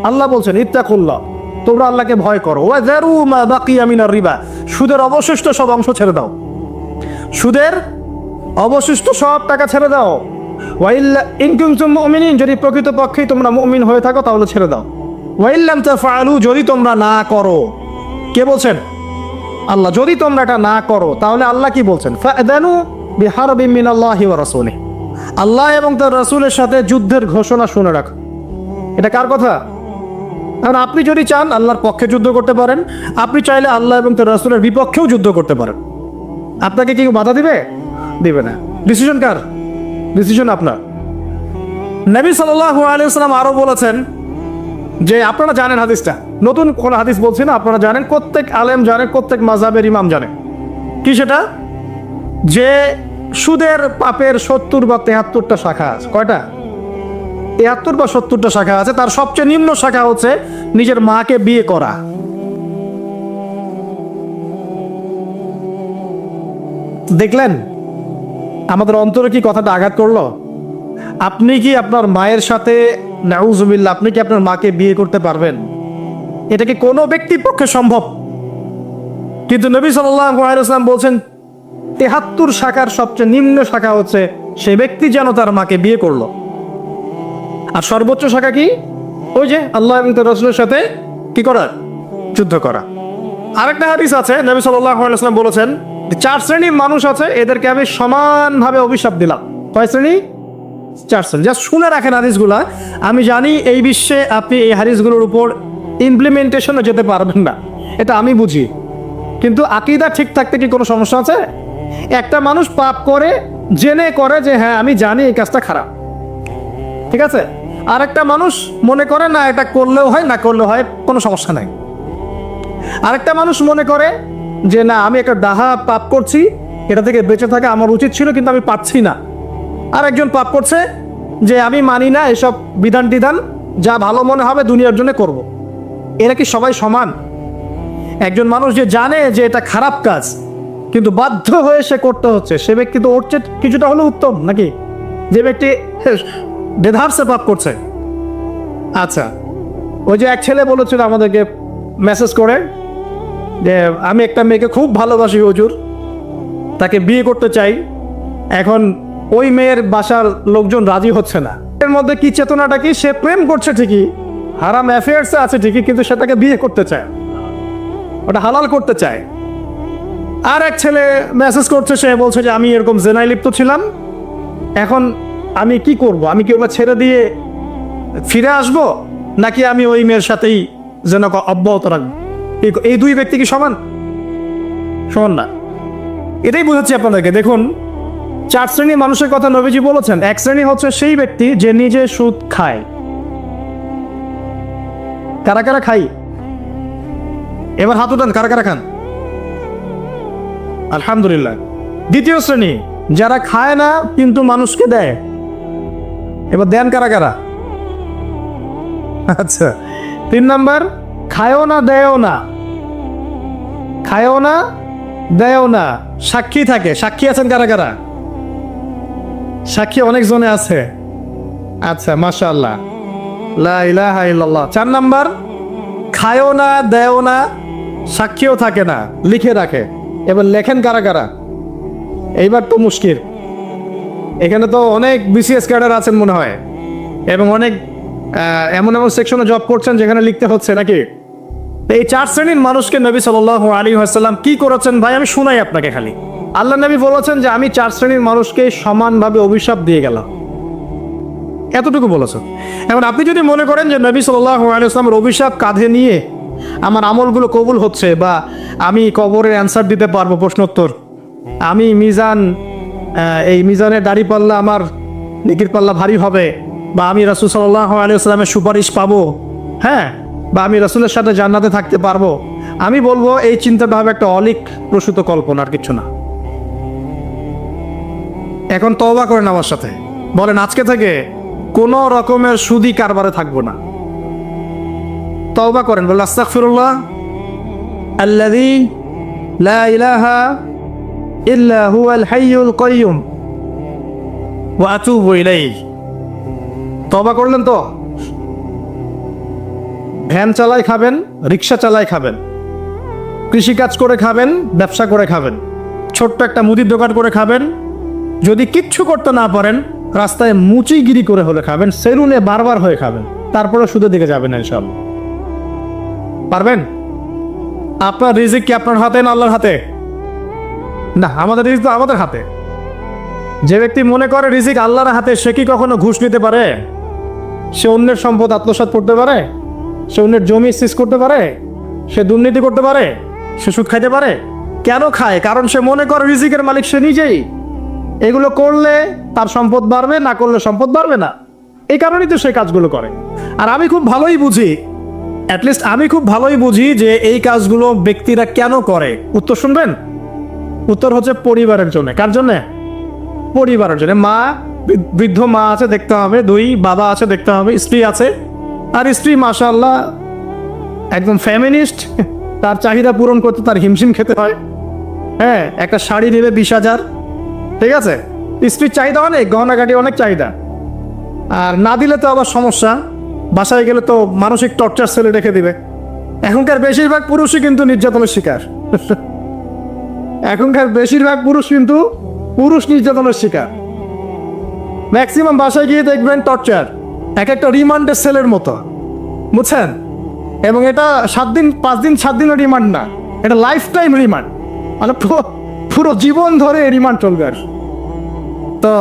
আল্লাহ বলছেন ইত্তাকুল্লাহ, তোমরা আল্লাহকে ভয় করো। ওয়া যারু মা বাকিয়া মিনার রিবা, সুদের অবশিষ্ট সব অংশ ছেড়ে দাও। সুদের অবশিষ্ট সব টাকা ছেড়ে দাও। ওয়া ইল্লা ইন কুনতুম মুমিনিন, যদি প্রকৃতপক্ষেই তোমরা মুমিন হয়ে থাকো তাহলে ছেড়ে দাও। ওয়া ইল্লাম তাফআলু, যদি তোমরা না করো। কে বলছেন? আল্লাহ। যদি তোমরা এটা না করো তাহলে আল্লাহ কি বলছেন? ফাআযানু বিহারবিন মিনাল্লাহি ওয়া রাসূলিহি, আল্লাহ এবং তার রাসূলের সাথে যুদ্ধের ঘোষণা শুনে রাখো। এটা কার কথা? কারণ আপনি যদি চান আল্লাহর পক্ষে যুদ্ধ করতে পারেন, আপনি চাইলে আল্লাহ এবং তার রাসূলের বিপক্ষেও যুদ্ধ করতে পারেন। আপনাকে কি বাধা দিবে? দিবে না। ডিসিশন কার? ডিসিশন আপনার। নবী সাল্লাল্লাহু আলাইহি ওয়াসাল্লাম আরো বলেছেন যে, আপনারা জানেন হাদিসটা, নতুন কোন হাদিস বলছি না, আপনারা জানেন, প্রত্যেক আলেম জানেন, প্রত্যেক মাযহাবের ইমাম জানে। কি সেটা? যে সুদের পাপের 70 বা 73টা শাখা আছে। কয়টা? 73 বা 70টা শাখা আছে। তার সবচেয়ে নিম্ন শাখা হচ্ছে নিজের মাকে বিয়ে করা। দেখলেন আমাদের অন্তরে কি কথাটা আঘাত করলো? আপনি কি আপনার মায়ের সাথে, নাউজুবিল্লাহ, আপনি কি আপনার মাকে বিয়ে করতে পারবেন? এটা কি কোনো ব্যক্তির পক্ষে সম্ভব? কিন্তু নবী সাল্লাল্লাহু আলাইহি ওয়াসাল্লাম বলছেন 73 শাখার সবচেয়ে নিম্ন শাখা হচ্ছে সে ব্যক্তি যেন তার মাকে বিয়ে করলো। আর সর্বোচ্চ শাখা কি? ওই যে আল্লাহ এবং তার রাসূলের সাথে কি করা? যুদ্ধ করা। আরেকটা হাদিস আছে, নবী সাল্লাল্লাহু আলাইহি ওয়াসাল্লাম বলেছেন 4 শ্রেণীর মানুষ আছে, এদেরকে আমি সমানভাবে অভিশাপ দিলাম। কয় শ্রেণী? 4 শ্রেণী। যা শুনে রাখেন হাদিসগুলা। আমি জানি এই বিশ্বে আপনি এই হাদিসগুলোর উপর ইমপ্লিমেন্টেশনে যেতে পারবেন না, এটা আমি বুঝি, কিন্তু আকীদা ঠিক থাকতে কি কোনো সমস্যা আছে? একটা মানুষ পাপ করে, জেনে করে যে হ্যাঁ আমি জানি এই কাজটা খারাপ, ঠিক আছে। আরেকটা মানুষ মনে করে না এটা করলেও হয়, না করলেও হয়, কোনো সমস্যা নাই। আরেকটা মানুষ মনে করে যে না আমি একটা ডাহা পাপ করছি, এটা থেকে বেঁচে থাকা আমার উচিত ছিল কিন্তু আমি পাচ্ছি না। আরেকজন পাপ করছে যে আমি মানি না এসব বিধান টিধান, যা ভালো মনে হবে দুনিয়ার জন্য করব। এরা কি সবাই সমান? একজন মানুষ যে জানে যে এটা খারাপ কাজ কিন্তু বাধ্য হয়ে সে করতে হচ্ছে, সে ব্যক্তি তো ওর চেয়ে কিছুটা হলেও উত্তম নাকি যে ব্যক্তি বেধারসে পাপ করছে? আচ্ছা, ওই যে এক ছেলে বলেছিল আমাদেরকে মেসেজ করে যে আমি একটা মেয়েকে খুব ভালোবাসি হুজুর, তাকে বিয়ে করতে চাই, এখন ওই মেয়ের বাসার লোকজন রাজি হচ্ছে না। এর মধ্যে কি চেতনাটা কি, সে প্রেম করছে ঠিকই, হারাম অ্যাফেয়ার্সে আছে ঠিকই, কিন্তু সে তাকে বিয়ে করতে চায়, ওটা হালাল করতে চায়। আর এক ছেলে মেসেজ করছে, সে বলছে যে আমি এরকম জেনায় লিপ্ত ছিলাম, এখন আমি কি করব, আমি কি ওটা ছেড়ে দিয়ে ফিরে আসব, নাকি আমি ওই মেয়ের সাথেই যেন অব্যাহত রাখবো? এই দুই ব্যক্তি কি সমান? সমান না। এটাই বোঝাচ্ছি আপনাদেরকে। দেখুন, 4 শ্রেণীর মানুষের কথা নবীজি বলেছেন। এক শ্রেণী হচ্ছে সেই ব্যক্তি যে নিজে সুদ খায়। কারা কারা খাই? এবার হাত উঠান, কারা কারা খান? আলহামদুলিল্লাহ। দ্বিতীয় শ্রেণী, যারা খায় না কিন্তু মানুষকে দেয়। এবার দেন কারা কারা? আচ্ছা। 3 নাম্বার, খায়ও না দেয়ও না, খায়ও না দেয়ও না, সাক্ষী থাকে। সাক্ষী আছেন কারা কারা? সাক্ষী অনেক জনে আছে। আচ্ছা, মাশাআল্লাহ, লা ইলাহা ইল্লাল্লাহ। 4 নাম্বার, খায়ও না দেয়ও না, সাক্ষীও থাকে না, লিখে রাখে। এবার লেখেন কারা কারা? এইবার তো মুশকিল। এখানে তো অনেক বিসিএস ক্যাডার আছেন মনে হয়, এবং অনেক এমন এমন সেকশনে জব করছেন যেখানে লিখতে হচ্ছে নাকি। এই 4 শ্রেণীর মানুষকে নবী সাল্লাল্লাহু আলাইহি ওয়াসাল্লাম কি করেছেন ভাই, আমি শোনাই আপনাকে খালি। আল্লাহ নবী বলেছেন যে আমি 4 শ্রেণীর মানুষকে সমানভাবে অভিশাপ দিয়ে গেলাম, এতটুকু বলেছেন। এখন আপনি যদি মনে করেন যে নবী সাল্লাল্লাহু আলাইহি ওয়াসাল্লামের অভিশাপ কাঁধে নিয়ে আমার আমলগুলো কবুল হচ্ছে, বা আমি কবরের অ্যান্সার দিতে পারবো, প্রশ্নোত্তর, আমি এই মিজানের দাড়ি পাল্লা, আমার নেকির পাল্লা ভারী হবে, বা আমি রাসূল সাল্লাল্লাহু আলাইহি ওয়াসাল্লামের সুপারিশ পাবো, হ্যাঁ, বা আমি রাসূলের সাথে জান্নাতে থাকতে পারবো, আমি বলবো এই চিন্তাটা হবে একটা অলিক প্রসূত কল্পনা, আর কিছু না। এখন তওবা করেন আমার সাথে, বলেন আজকে থেকে কোনো রকমের সুদি কারবারে থাকবো না। তওবা করেন, বলেন আস্তাগফিরুল্লাহ আল্লাযী লা ইলাহা ইল্লা হুয়াল হাইয়ুল কাইয়্যুম ওয়া আতুবু ইলাইহি। তওবা করলেন তো? ভ্যান চালায় খাবেন, রিক্সা চালায় খাবেন, কৃষিকাজ করে খাবেন, ব্যবসা করে খাবেন, ছোট্ট একটা মুদির দোকান করে খাবেন, যদি কিচ্ছু করতে না পারেন রাস্তায় মুচিগিরি করে হলে খাবেন, সেলুনে বারবার হয়ে খাবেন, তারপরে সুদের দিকে যাবেন না ইনশাআল্লাহ। পারবেন? আপনার রিজিক কি আপনার হাতে না আল্লাহর হাতে? না, আমাদের রিজিক তো আমাদের হাতে। যে ব্যক্তি মনে করে রিজিক আল্লাহর হাতে, সে কি কখনো ঘুষ নিতে পারে? সে অন্যের সম্পদ আত্মসাৎ করতে পারে? সে অন্যের জমি সিজ করতে পারে? সে দুর্নীতি করতে পারে? সে সুদ খাইতে পারে? কেন খায়? কারণ সে মনে করে রিজিকের মালিক সে নিজেই। এগুলো করলে তার সম্পদ বাড়বে, না করলে সম্পদ বাড়বে না। এই কারণেই তো সে কাজগুলো করে। আর আমি খুব ভালোই বুঝি, অ্যাটলিস্ট আমি খুব ভালোই বুঝি যে এই কাজগুলো ব্যক্তিরা কেন করে। উত্তর শুনবেন? উত্তর হচ্ছে পরিবারের জন্য। কার জন্যে? পরিবারের জন্য। মা, বৃদ্ধ মা আছে দেখতে হবে, 2 বাবা আছে দেখতে হবে, স্ত্রী আছে, আর স্ত্রী মাশাআল্লাহ একদম ফেমিনিস্ট, তার চাহিদা পূরণ করতে তার হিমশিম খেতে হয়। হ্যাঁ, একটা শাড়ি নেবে 20,000, ঠিক আছে, স্ত্রীর চাহিদা অনেক, গহনাগাটি অনেক চাহিদা, আর না দিলে তো আবার সমস্যা, বাসায় গেলে তো মানসিক টর্চার সেলে রেখে দিবে। এখনকার বেশিরভাগ পুরুষই কিন্তু নির্যাতনের শিকার। এখনকার বেশিরভাগ পুরুষ কিন্তু নির্যাতনের শিকার। ম্যাক্সিমাম বাসায় গিয়ে দেখবেন টর্চার, এক একটা রিমান্ডের সেলের মতো, বুঝছেন? এবং এটা 7 দিন 5 দিন 7 দিনের রিমান্ড না, এটা লাইফ টাইম রিমান্ড, মানে পুরো জীবন ধরে রিমান্ড চলবে। আর তো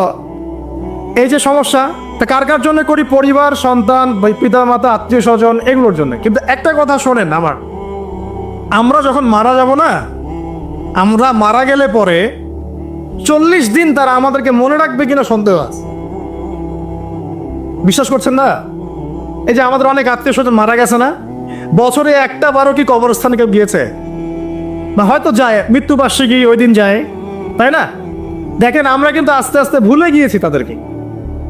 এই যে সমস্যা, তা কার কার জন্য করি? পরিবার, সন্তান, পিতা মাতা, আত্মীয় স্বজন, এগুলোর জন্য। কিন্তু একটা কথা শোনেন আমার, আমরা যখন মারা যাব না, আমরা মারা গেলে পরে 40 দিন তারা আমাদেরকে মনে রাখবে কিনা সন্দেহ আছে। বিশ্বাস করছেন না? এই যে আমাদের অনেক আত্মীয় স্বজন মারা গেছে না, বছরে একটা বারও কি কবরস্থানে কেউ গিয়েছে? বা হয়তো যায়, মৃত্যুবার্ষিকী ওই দিন যায়, তাই না? দেখেন, আমরা কিন্তু আস্তে আস্তে ভুলে গিয়েছি তাদেরকে,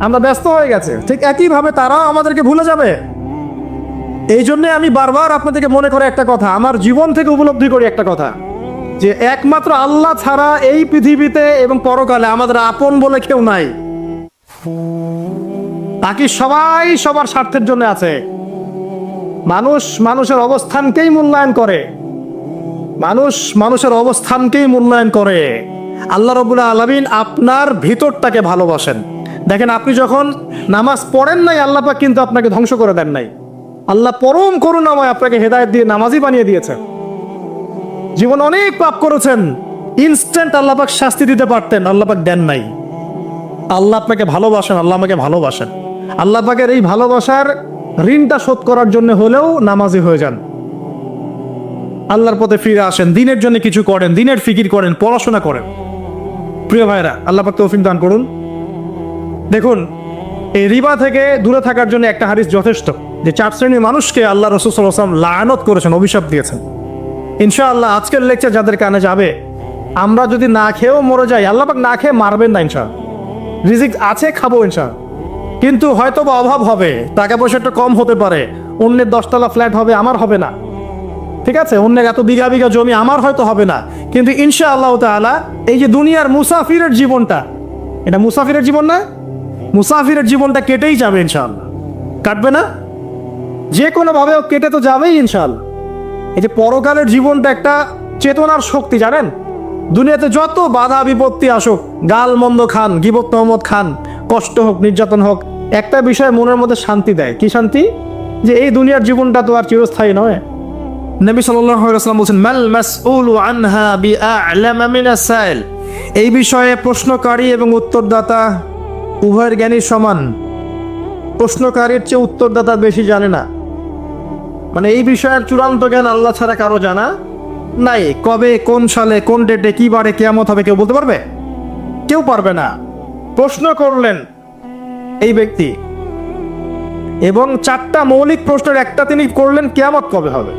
আমরা ব্যস্ত হয়ে গেছে। ঠিক একইভাবে তারাও আমাদেরকে ভুলে যাবে। এই জন্যে আমি বারবার আপনাদেরকে মনে করে একটা কথা, আমার জীবন থেকে উপলব্ধি করি একটা কথা, যে একমাত্র আল্লাহ ছাড়া এই পৃথিবীতে এবং পরকালে আমাদের আপন বলে কেউ নাই। বাকি সবাই সবার স্বার্থের জন্য আছে। মানুষ মানুষের অবস্থানকেই মূল্যায়ন করে, মানুষ মানুষের অবস্থানকেই মূল্যায়ন করে। আল্লাহ রাব্বুল আলামিন আপনার ভিতরটাকে ভালোবাসেন। দেখেন, আপনি যখন নামাজ পড়েন নাই, আল্লাহ পাক কিন্তু আপনাকে ধ্বংস করে দেন নাই। আল্লাহ পরম করুণাময় আপনাকে হেদায়েত দিয়ে নামাজি বানিয়ে দিয়েছেন। জীবন অনেক পাপ করেছেন, ইনস্ট্যান্ট আল্লাহ পাক শাস্তি দিতে পারতেন, আল্লাহ পাক দেন নাই। আল্লাহ আপনাকে ভালোবাসেন, আল্লাহ আমাকে ভালোবাসেন। আল্লাহ পাকের এই ভালোবাসার ঋণটা শোধ করার জন্য হলেও নামাজি হয়ে যান, আল্লাহর পথে ফিরে আসেন, দিনের জন্য কিছু করেন, দিনের ফিকির করেন, পড়াশোনা করেন। প্রিয় ভাইরা, আল্লাহ পাক তৌফিক দান করুন। দেখুন, এই রিবা থেকে দূরে থাকার জন্য একটা হাদিস যথেষ্ট, যে 4 শ্রেণীর মানুষকে আল্লাহ রাসূল সাল্লাল্লাহু আলাইহি ওয়াসাল্লাম লাআনত করেছেন, অভিশাপ দিয়েছেন। ইনশাআল্লাহ আজকের লেকচার যাদের কানে যাবে, আমরা যদি না খেয়েও মরে যাই, আল্লাহ পাক না খেয়ে মারবেন না ইনশাআল্লাহ। রিজিক আছে, খাবো ইনশাআল্লাহ, কিন্তু হয়তো বা অভাব হবে, টাকা পয়সা একটু কম হতে পারে, অন্যের 10 তলা ফ্ল্যাট হবে, আমার হবে না, ঠিক আছে, অন্যের এত বিঘা বিঘা জমি আমার হয়তো হবে না, কিন্তু ইনশাআল্লাহ তাআলা এই যে দুনিয়ার মুসাফিরের জীবনটা, এটা মুসাফিরের জীবন না? মুসাফিরের জীবনটা কেটেই যাবে ইনশাআল্লাহ। কাটবে না? যে কোনোভাবে কেটে তো যাবেই ইনশাআল্লাহ। এই যে পরকালের জীবনটা একটা চেতনার শক্তি, জানেন? দুনিয়াতে যত বাধা বিপত্তি আসুক, গাল মন্দ খান, গীবত তহমত খান, কষ্ট হোক, নির্যাতন হোক, একটা বিষয় মনের মধ্যে শান্তি দেয়। কি শান্তি? যে এই দুনিয়ার জীবনটা তো আর চিরস্থায়ী নয়। নবী সাল্লাল্লাহু আলাইহি ওয়াসাল্লাম বলেছেন, মাল মাসউলু আনহা বিআ'লামা মিনাস সাইল। এই বিষয়ে প্রশ্নকারী এবং উত্তরদাতা উভয়ের জ্ঞানী সমান। প্রশ্নকারীর চেয়ে উত্তরদাতা বেশি জানে না। মানে এই বিষয়ের চূড়ান্ত জ্ঞান আল্লাহ ছাড়া কারো জানা নাই। কবে, কোন সালে, কোন ডেটে, কি বারে কিয়ামত হবে কেউ বলতে পারবে? কেউ পারবে না। প্রশ্ন করলেন এই ব্যক্তি, এবং 4টা মৌলিক প্রশ্নের একটা তিনি করলেন, কিয়ামত কবে হবে।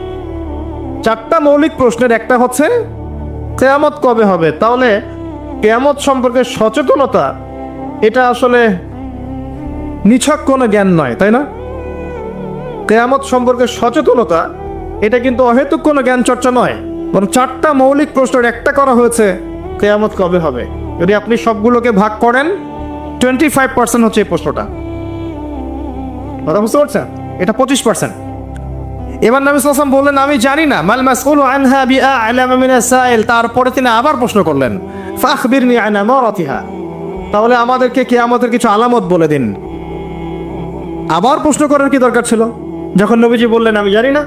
4টা মৌলিক প্রশ্নের একটা হচ্ছে কিয়ামত কবে হবে। তাহলে কিয়ামত সম্পর্কে সচেতনতা, এটা আসলে নিছক কোনো জ্ঞান নয়, তাই না? কিয়ামত সম্পর্কে সচেতনতা, এটা কিন্তু অহেতুক কোনো জ্ঞান চর্চা নয়, বরং 4টা মৌলিক প্রশ্নের একটা করা হয়েছে, কিয়ামত কবে হবে। যদি আপনি সবগুলোকে ভাগ করেন, 25% হচ্ছে এই প্রশ্নটা। কথা বুঝতে পারছেন? এটা 25%। এবার নবী সাল্লাল্লাহু আলাইহি ওয়াসাল্লাম বললেন, আমি জানি না। মাল মাসউলু আনহা বিআ'লামা মিনাস সাইল। তারপরে তিনি আবার প্রশ্ন করলেন, ফাখবিরনি আন আমারাতিহা। তাহলে আমাদেরকে কিয়ামতের কিছু আলামত বলে দিন। আবার প্রশ্ন করার কি দরকার ছিল, যখন নবীজি বললেন আমি জানি না?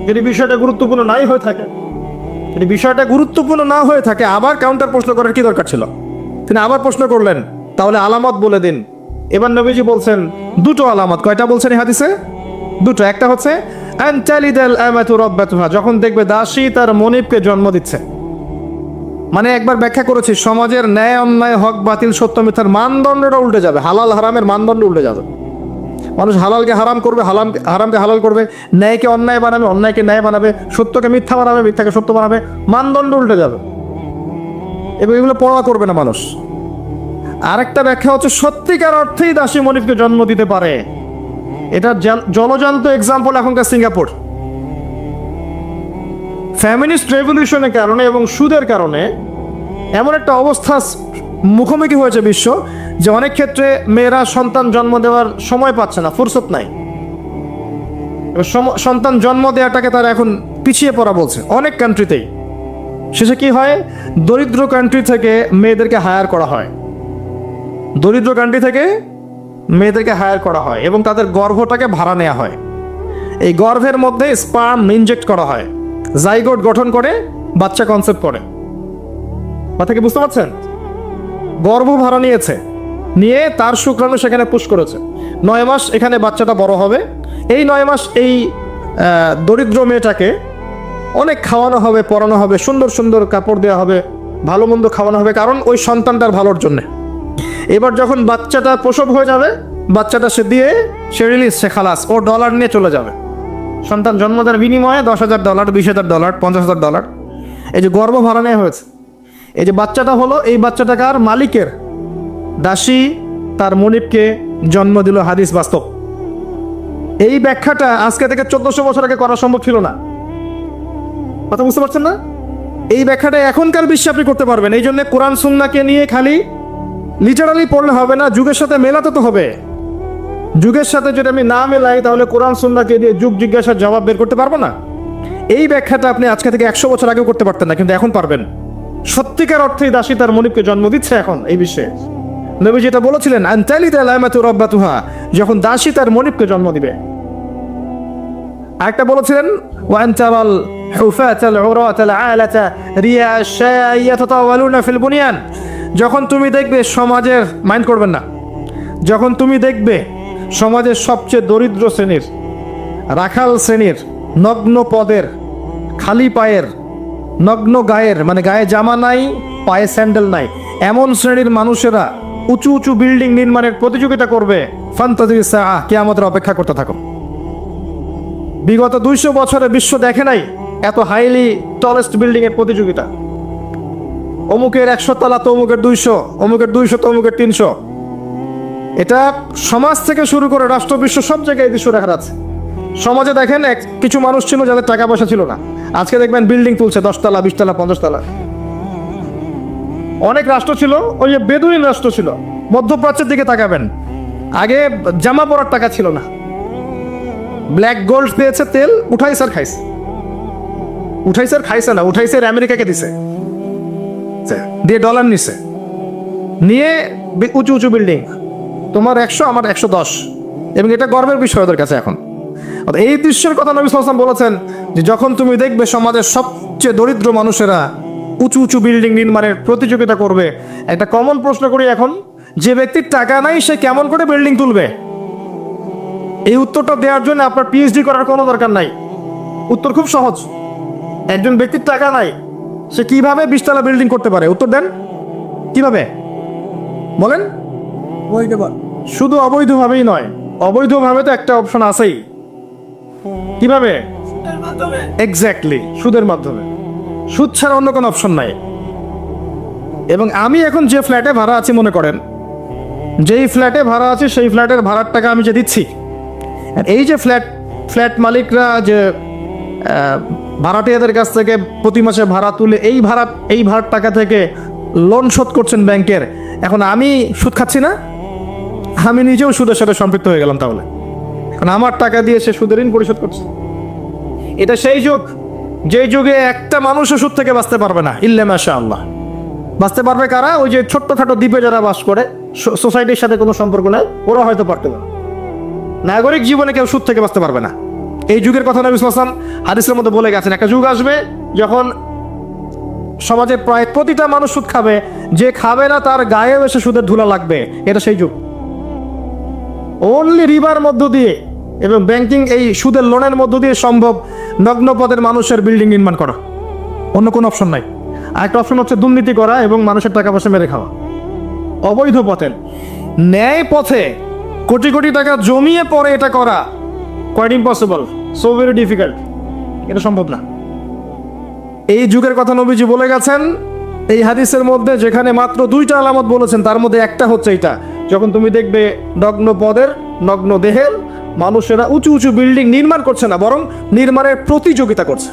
যদি বিষয়টা গুরুত্বপূর্ণ নাই হয়ে থাকে, যদি বিষয়টা গুরুত্বপূর্ণ না হয়ে থাকে, আবার কাউন্টার প্রশ্ন করার কি দরকার ছিল? তিনি আবার প্রশ্ন করলেন, তাহলে আলামত বলে দিন। এবার নবীজি বলছেন 2টো আলামত। কয়টা বলছেন এই হাদিসে? 2টো। একটা হচ্ছে আনতালিদাল আমাতু রাব্বাতুহা, যখন দেখবে দাসী তার মনিবকে জন্ম দিচ্ছে। মানে একবার ব্যাখ্যা করেছি, সমাজের ন্যায় অন্যায়, হক বাতিল, সত্য মিথ্যার মানদণ্ডটা উল্টে যাবে, হালাল হারামের মানদণ্ড উল্টে যাবে। মানুষ হালালকে হারাম করবে, হারামকে হালাল করবে, ন্যায়কে অন্যায় বানাবে, অন্যায়কে ন্যায় বানাবে, সত্যকে মিথ্যা বানাবে, মিথ্যাকে সত্য বানাবে, মানদণ্ড উল্টে যাবে, এবং এগুলো পড়া করবে না মানুষ। আরেকটা ব্যাখ্যা হচ্ছে সত্যিকার অর্থেই দাসী মনিবকে জন্ম দিতে পারে। এটা জলজান্ত এক্সাম্পল এখনকার সিঙ্গাপুর। ফ্যামিনিস্ট রেভলিউশনের কারণে এবং সুদের কারণে এমন একটা অবস্থা মুখোমুখি হয়েছে বিশ্ব, যে অনেক ক্ষেত্রে মেয়েরা সন্তান জন্ম দেওয়ার সময় পাচ্ছে না, ফুরসত নাই। সন্তান জন্ম দেওয়াটাকে তারা এখন পিছিয়ে পড়া বলছে অনেক কান্ট্রিতেই। শেষে কি হয়, দরিদ্র কান্ট্রি থেকে মেয়েদেরকে হায়ার করা হয়, দরিদ্র কান্ট্রি থেকে মেয়েদেরকে হায়ার করা হয়, এবং তাদের গর্ভটাকে ভাড়া নেওয়া হয়। এই গর্ভের মধ্যে স্পার্ম ইনজেক্ট করা হয়, জাইগোট গঠন করে বাচ্চা কনসেপ্ট করে। কথা কি বুঝতে পারছেন? গর্ভ ভাড়া নিয়েছে, নিয়ে তার শুক্রাণু সেখানে পুশ করেছে। 9 মাস এখানে বাচ্চাটা বড় হবে। এই 9 মাস এই দরিদ্র মেয়েটাকে অনেক খাওয়ানো হবে, পড়ানো হবে, সুন্দর সুন্দর কাপড় দেওয়া হবে, ভালো মন্দ খাওয়ানো হবে, কারণ ওই সন্তানটার ভালোর জন্যে। এবার যখন বাচ্চাটা প্রসব হয়ে যাবে, বাচ্চাটা সে রিলিজ, সে খালাস, ও ডলার নিয়ে চলে যাবে। সন্তান জন্ম দেওয়ার বিনিময়ে $10,000, $20,000, $50,000, এই যে গর্ভ ভাড়া নেওয়া হয়েছে। এই যে বাচ্চাটা হলো, এই বাচ্চাটা কার? মালিকের। দাসী তার মনিবকে জন্ম দিল, হাদিস বাস্তব। এই ব্যাখ্যাটা আজকে থেকে 1400 বছর আগে করা সম্ভব ছিল না। কথা বুঝতে পারছেন না? এই ব্যাখ্যাটা এখনকার বিশ্বে আপনি করতে পারবেন। এই জন্য কোরআন সুন্নাহকে নিয়ে খালি লিটারালি পড়লে হবে না, যুগের সাথে মেলাতে তো হবে। যুগের সাথে যদি আমি না মেলাই, তাহলে কোরআন সুন্নাহকে দিয়ে যুগ জিজ্ঞাসার জবাব বের করতে পারবো না। এই ব্যাখ্যাটা আপনি আজকে থেকে 100 বছর আগেও করতে পারতেন না, কিন্তু এখন পারবেন। সত্যিকার অর্থেই দাসী তার মনিবকে জন্ম দিচ্ছে এখন এই বিষয়ে। নবী যেটা বলেছিলেন আনতালি তালামাতু রাব্বাতুহা, যখন দাসী তার মনিবকে জন্ম দিবে। আরেকটা বলেছিলেন ওয়ান তারাল হুফাতাল উরাতাল আলাতা রিয়া আশ-শাই ইয়াতাতাওয়ালুনা ফিল বুনিয়ান, যখন তুমি দেখবে সমাজের, মাইন্ড করবেন না, যখন তুমি দেখবে সমাজের সবচেয়ে দরিদ্র শ্রেণীর, রাখাল শ্রেণীর, নগ্ন পদের, খালি পায়ের, নগ্ন গায়ের, মানে গায়ে জামা নাই, পায়ে স্যান্ডেল নাই, এমন শ্রেণীর মানুষেরা উঁচু উঁচু বিল্ডিং নির্মাণের প্রতিযোগিতা করবে, ফান্তাজির সাআহ, কিয়ামতের অপেক্ষা করতে থাকো। বিগত 200 বছরে বিশ্ব দেখে নাই এত হাইলি টলেস্ট বিল্ডিং এর প্রতিযোগিতা। অমুকের 100 তলা তো অমুকের 200, অমুকের 200 তো অমুকের 300। এটা সমাজ থেকে শুরু করে রাষ্ট্র, বিশ্ব সব জায়গায় দৃশ্য দেখা যাচ্ছে। সমাজে দেখেন কিছু মানুষ ছিল যাদের টাকা পয়সা ছিল না, আজকে দেখবেন বিল্ডিং তুলছে 10 তলা, 20 তলা, 50 তলা। অনেক রাষ্ট্র ছিল, ওই যে বেদুইন রাষ্ট্র ছিল, মধ্যপ্রাচ্যের দিকে তাকাবেন, আগে জামা পরার টাকা ছিল না, ব্ল্যাক গোল্ড পেয়েছে, তেল উঠাইছে আর খাইছে, উঠাইছে আর খাইছে না, উঠাইছে আর আমেরিকাকে দিছে, দিয়ে ডলার নিছে, নিয়ে উঁচু উঁচু বিল্ডিং, তোমার 100 আমার 110, এবং এটা গর্বের বিষয় ওদের কাছে এখন। এই দৃশ্যের কথা নবী সাল্লাল্লাহু আলাইহি ওয়াসাল্লাম বলেছেন যে যখন তুমি দেখবে সমাজের সবচেয়ে দরিদ্র মানুষেরা উঁচু উঁচু বিল্ডিং নির্মাণের প্রতিযোগিতা করবে, একটা কমন প্রশ্ন করি এখন, যে ব্যক্তির টাকা নাই সে কেমন করে বিল্ডিং তুলবে? এই উত্তরটা দেওয়ার জন্য আপনার পিএইচডি করার কোনো দরকার নাই, উত্তর খুব সহজ। একজন ব্যক্তির টাকা নাই, সে কিভাবে 20 তলা বিল্ডিং করতে পারে? উত্তর দেন, কিভাবে বলেন? শুধু অবৈধভাবেই নয়, অবৈধভাবে তো একটা অপশন আছেই। কিভাবে? এক্স্যাক্টলি, সুদের মাধ্যমে। সুদ ছাড়া অন্য কোনো অপশন নাই। এবং আমি এখন যে ফ্ল্যাটে ভাড়া আছি, মনে করেন যেই ফ্ল্যাটে ভাড়া আছে সেই ফ্ল্যাটের ভাড়ার টাকা আমি যে দিচ্ছি, এই যে ফ্ল্যাট মালিকরা যে ভাড়াটিয়াদের কাছ থেকে প্রতি মাসে ভাড়া তুলে এই ভাড়ার টাকা থেকে লোন শোধ করছেন ব্যাংকের, এখন আমি সুদ খাচ্ছি না? আমি নিজেও সুদের সাথে সম্পৃক্ত হয়ে গেলাম তাহলে, কারণ আমার টাকা দিয়ে সে সুদের ঋণ পরিশোধ করছে। এটা সেই যুগ, যে যুগে একটা মানুষও সুদ থেকে বাঁচতে পারবে না, ইল্লা মাশাআল্লাহ। বাঁচতে পারবে কারা? ওই যে ছোট্টখাটো দ্বীপে যারা বাস করে, সোসাইটির সাথে কোনো সম্পর্ক নাই, ওরা হয়তো পারতে পারে। নাগরিক জীবনে কেউ সুদ থেকে বাঁচতে পারবে না। এই যুগের কথা নবী সাল্লাল্লাহু আলাইহি ওয়াসাল্লাম হাদিসের মধ্যে বলে গেছেন, একটা যুগ আসবে যখন সমাজে প্রায় প্রতিটা মানুষ সুদ খাবে, যে খাবে না তার গায়েও এসে সুদের ধুলা লাগবে। এটা সেই যুগ। অনলি রিবার মধ্য দিয়ে এবং ব্যাংকিং, এই সুদের লোনের মধ্য দিয়ে সম্ভব নগ্ন পদের মানুষের বিল্ডিং নির্মাণ করা, অন্য কোনো অপশন নাই। আরেকটা অপশন হচ্ছে দুর্নীতি করা এবং মানুষের টাকা পয়সা মেরে খাওয়া। অবৈধ পথে, ন্যায় পথে কোটি কোটি টাকা জমিয়ে পরে এটা করা quite impossible, so very difficult, এটা সম্ভব না। এই যুগের কথা নবীজি বলে গেছেন এই হাদিসের মধ্যে, যেখানে মাত্র 2টা আলামত বলেছেন, তার মধ্যে একটা হচ্ছে এটা, যখন তুমি দেখবে নগ্ন পদের, নগ্ন দেহের মানুষেরা উঁচু উঁচু বিল্ডিং নির্মাণ করছে না, বরং নির্মাণের প্রতিযোগিতা করছে।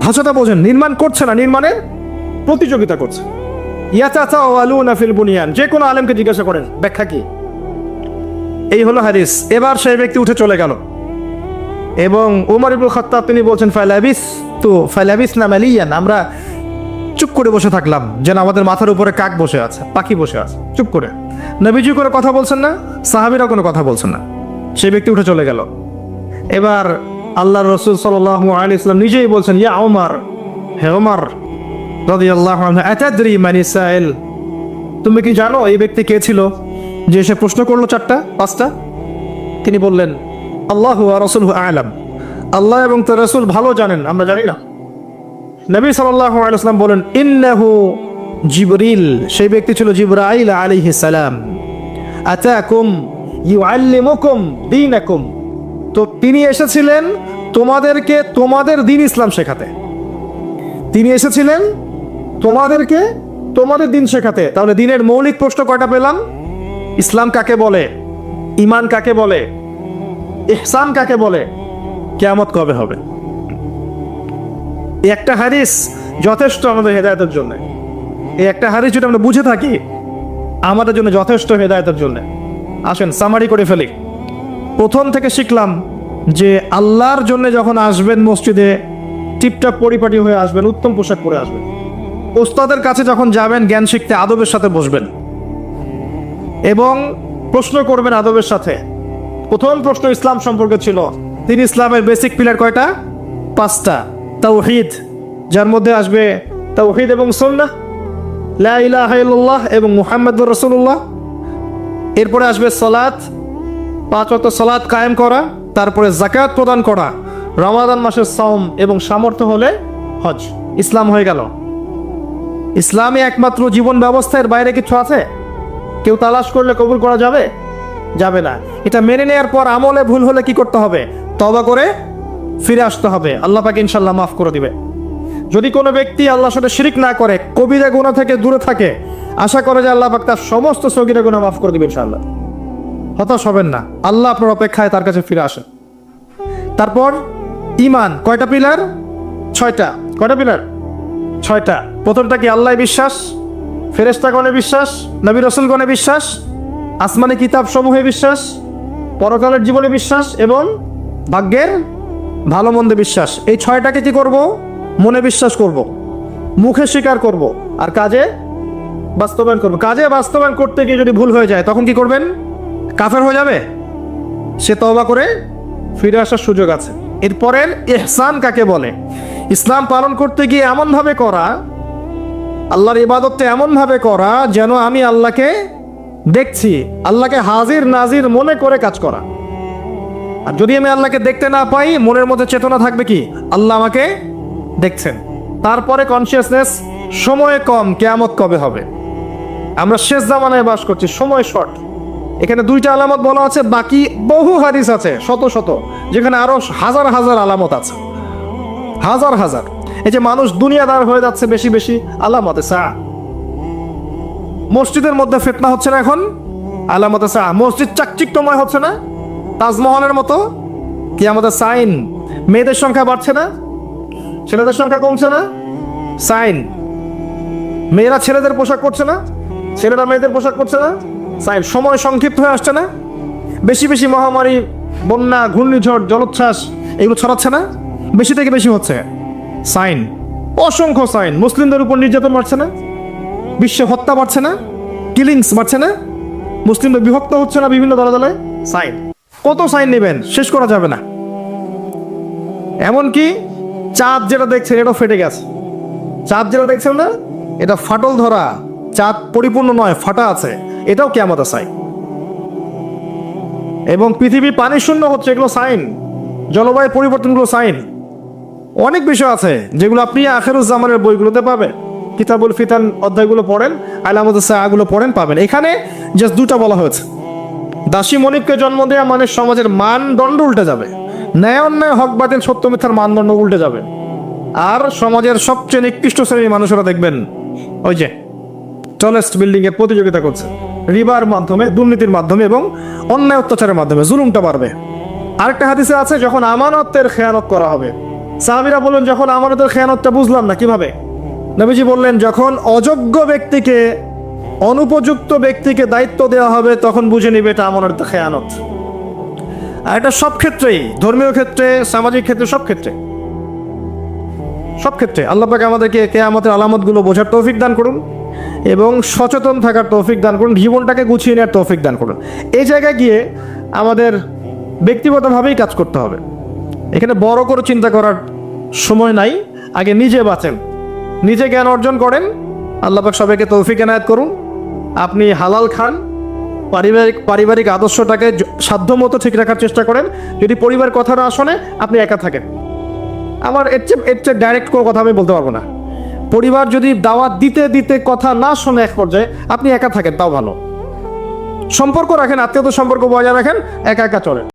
ভাষাটা বোঝেন, নির্মাণ করছে না, নির্মাণের প্রতিযোগিতা করছে। ইয়াতাতাওয়ালুনা ফিল বুনিয়ান, যে কোনো আলেমকে জিজ্ঞাসা করেন ব্যাখ্যা কি। এই হলো হাদিস। এবার সেই ব্যক্তি উঠে চলে গেল এবং ওমর ইবনে খাত্তাব তিনি বলছেন ফালাবিসনা মালিয়ান, আমরা চুপ করে বসে থাকলাম, যেন আমাদের মাথার উপরে কাক বসে আছে, পাখি বসে আছে, চুপ করে। নবীজি করে কথা বলছেন না, সাহাবীরা কোনো কথা বলছেন না, সেই ব্যক্তি উঠে চলে গেল। এবার আল্লাহর রাসূল সাল্লাল্লাহু আলাইহি ওয়াসাল্লাম নিজেই বলছেন, ইয়া ওমর, হে ওমর রাদিয়াল্লাহু আনহু, আতাদরি মানি সাইল, তুমি কি জানো এই ব্যক্তি কে ছিল যে সে প্রশ্ন করলো 4টা 5টা? তিনি বললেন, আল্লাহু ওয়া রাসূলুহু আ'লাম, আল্লাহ এবং তার রাসূল ভালো জানেন, আমরা জানি না। নবী সাল্লাল্লাহু আলাইহি ওয়াসাল্লাম বলেন, ইন্নাহু জিবরিল, সেই ব্যক্তি ছিল জিবরাইল আলাইহিস সালাম, আতাকুম ইউআল্লিমুকুম দীনাকুম, তো তিনি এসেছিলেন তোমাদেরকে তোমাদের দ্বীন ইসলাম শেখাতে। তিনি এসেছিলেন তোমাদেরকে তোমাদের দ্বীন শেখাতে। তাহলে দ্বীনের মৌলিক প্রশ্ন কয়টা পেলাম? ইসলাম কাকে বলে, ঈমান কাকে বলে, ইহসান কাকে বলে, কিয়ামত কবে হবে। এই একটা হাদিস যথেষ্ট আমাদের হেদায়েতের জন্য। এই একটা হাদিস যদি আমরা বুঝে থাকি, আমাদের জন্য যথেষ্ট হেদায়েতের জন্য। আসেন সামারি করে ফেলি। প্রথম থেকে শিখলাম যে আল্লাহর জন্য যখন আসবেন মসজিদে টিপটাপ পরিপাটি হয়ে আসবেন, উত্তম পোশাক পরে আসবেন। ওস্তাদের কাছে যখন যাবেন জ্ঞান শিখতে আদবের সাথে বসবেন এবং প্রশ্ন করবেন আদবের সাথে। প্রথম প্রশ্ন ইসলাম সম্পর্কে ছিল, তিনি ইসলামের বেসিক পিলার কয়টা? 5টা। তাওহীদ, যার মধ্যে আসবে তাওহীদ এবং সুন্নাহ, লা ইলাহা ইল্লাল্লাহ এবং মুহাম্মাদুর রাসূলুল্লাহ। এরপরে আসবে সালাত, 5 ওয়াক্ত সালাত কায়েম করা, তারপরে যাকাত প্রদান করা, রমাদান মাসের সাওম এবং সামর্থ্য হলে হজ। ইসলাম হয়ে গেল। ইসলামী একমাত্র জীবন ব্যবস্থার বাইরে কিছু আছে? কেউ তালাশ করলে কবুল করা যাবে? যাবে না। এটা মেনে নেওয়ার পর আমলে ভুল হলে কি করতে হবে? তওবা করে ফিরে আসতে হবে। আল্লাহ পাক ইনশাআল্লাহ মাফ করে দিবে। যদি কোনো ব্যক্তি আল্লাহর সাথে শিরিক না করে, কবিরা গুনাহ থেকে দূরে থাকে, আশা করে যে আল্লাহ পাক তার সমস্ত সগীরা গুনাহ মাফ করে দিবে ইনশাআল্লাহ। হতাশ হবেন না, আল্লাহ আপনার অপেক্ষায়, তার কাছে ফিরে আসেন। তারপর ঈমান, কয়টা পিলার? 6টা। কয়টা পিলার? 6টা। প্রথমটা কি? আল্লাহ বিশ্বাস, ফেরেশতাগণে বিশ্বাস, নবী রাসূলগণে বিশ্বাস, আসমানি কিতাব সমূহে বিশ্বাস, পরকালের জীবনে বিশ্বাস এবং ভাগ্যের ভালো মন্দে বিশ্বাস। এই 6টাকে কি করব? মনে বিশ্বাস করব, মুখে স্বীকার করব, আর কাজে বাস্তবায়ন করব। কাজে বাস্তবায়ন করতে গিয়ে যদি ভুল হয়ে যায় তখন কি করবেন? কাফের হয়ে যাবে? সে তওবা করে ফিরে আসার সুযোগ আছে। এরপরের ইহসান কাকে বলে? ইসলাম পালন করতে গিয়ে এমনভাবে করা, আল্লাহর ইবাদতটা এমনভাবে করা যেন আমি আল্লাহকে দেখছি, আল্লাহকে হাজির নাজির মনে করে কাজ করা। আর যদি আমি আল্লাহকে দেখতে না পাই, মনের মধ্যে চেতনা থাকবে কি? আল্লাহ আমাকে দেখছেন। তারপরে কনসিয়াসনেস, সময় কম, কিয়ামত কবে হবে। আমরা শেষ জামানায় বাস করছি, সময় শর্ট। এখানে 2টা আলামত বলা আছে, বাকি বহু হাদিস আছে শত শত, যেখানে আরো হাজার হাজার আলামত আছে, হাজার হাজার। এই যে মানুষ দুনিয়াদার হয়ে যাচ্ছে, বেশি বেশি আলামতে সা। মসজিদের মধ্যে ফিতনা হচ্ছে না এখন? আলামতে সা। মসজিদ চাকচিক্যময় হচ্ছে না তাজমহলের মতো? কিয়ামতের সাইন। মেয়েদের সংখ্যা বাড়ছে না? ছেলেদের সংখ্যা কমছে না? সাইন। মেয়েরা ছেলেদের পোশাক পরছে না? ছেলেরা মেয়েদের পোশাক পরছে না? সাইন। সময় সংক্ষিপ্ত হয়ে আসছে না? বেশি বেশি মহামারী, বন্যা, ঘূর্ণিঝড়, জলোচ্ছ্বাস এগুলো ছড়াচ্ছে না? বেশি থেকে বেশি হচ্ছে। সাইন, অসংখ্য সাইন। মুসলিমদের উপর নির্যাতন বাড়ছে না? বিশ্বে হত্যা বাড়ছে না? কিলিংস বাড়ছে না? মুসলিমদের বিভক্ত হচ্ছে না বিভিন্ন দলে দলে? সাইন। কত সাইন নেবেন? শেষ করা যাবে না। এমনকি চাঁদ যেটা দেখছেন এটাও ফেটে গেছে। চাঁদ যেটা দেখছেন না, এটা ফাটল ধরা, চাঁদ পরিপূর্ণ নয়, ফাটা আছে, এটাও কিয়ামতের সাইন। এবং পৃথিবী পানি শূন্য হচ্ছে, এগুলো সাইন। জলবায়ু পরিবর্তনগুলো সাইন। অনেক বিষয় আছে যেগুলো আপনি আখিরুজ্জামানের বইগুলোতে পাবেন। কিতাবুল ফিতান অধ্যায়গুলো পড়েন, আলামতুস সাআগুলো পড়েন, পাবেন। এখানে জাস্ট 2টা বলা হয়েছে। দাসী মনিবকে জন্ম দেওয়া মানে সমাজের মানদণ্ড উল্টে যাবে, ন্যায় অন্যায়, হক বাতিল, সত্য মিথ্যার মানদণ্ড উল্টে যাবে। আর সমাজের সবচেয়ে নিকৃষ্ট শ্রেণীর মানুষেরা দেখবেন ওই যে টলেস্ট বিল্ডিং এর প্রতিযোগিতা করছে, রিবার মাধ্যমে, দুর্নীতির মাধ্যমে এবং অন্যায় অত্যাচারের মাধ্যমে জুলুমটা বাড়বে। আরেকটা হাদিসে আছে, যখন আমানতের খেয়ানত করা হবে, সাহাবীরা বললেন যখন আমানতের খেয়ানতটা বুঝলাম না কিভাবে। নবীজি বললেন, যখন অযোগ্য ব্যক্তিকে, অনুপযুক্ত ব্যক্তিকে দায়িত্ব দেওয়া হবে তখন বুঝে নিবে এটা আমানতের খেয়ানত। আর এটা সব ক্ষেত্রেই, ধর্মীয় ক্ষেত্রে, সামাজিক ক্ষেত্রে, সব ক্ষেত্রে, সব ক্ষেত্রে। আল্লাহ পাক আমাদেরকে কিয়ামতের আলামতগুলো বোঝার তৌফিক দান করুন এবং সচেতন থাকার তৌফিক দান করুন, জীবনটাকে গুছিয়ে নেওয়ার তৌফিক দান করুন। এই জায়গায় গিয়ে আমাদের ব্যক্তিগতভাবেই কাজ করতে হবে। এখানে বড় করে চিন্তা করার সময় নাই। আগে নিজে বাঁচেন, নিজে জ্ঞান অর্জন করেন। আল্লাহ পাক সবাইকে তৌফিক এনায়েত করুন। আপনি হালাল খান, পারিবারিক আদর্শটাকে সাধ্যমতো ঠিক রাখার চেষ্টা করেন। যদি পরিবার কথা না শোনে, আপনি একা থাকেন। আমার এর চেয়ে ডাইরেক্ট কোনো কথা আমি বলতে পারবো না। পরিবার যদি দাওয়াত দিতে দিতে কথা না শোনে এক পর্যায়ে, আপনি একা থাকেন, তাও ভালো। সম্পর্ক রাখেন, আত্মীয়তার সম্পর্ক বজায় রাখেন, একা একা চলেন।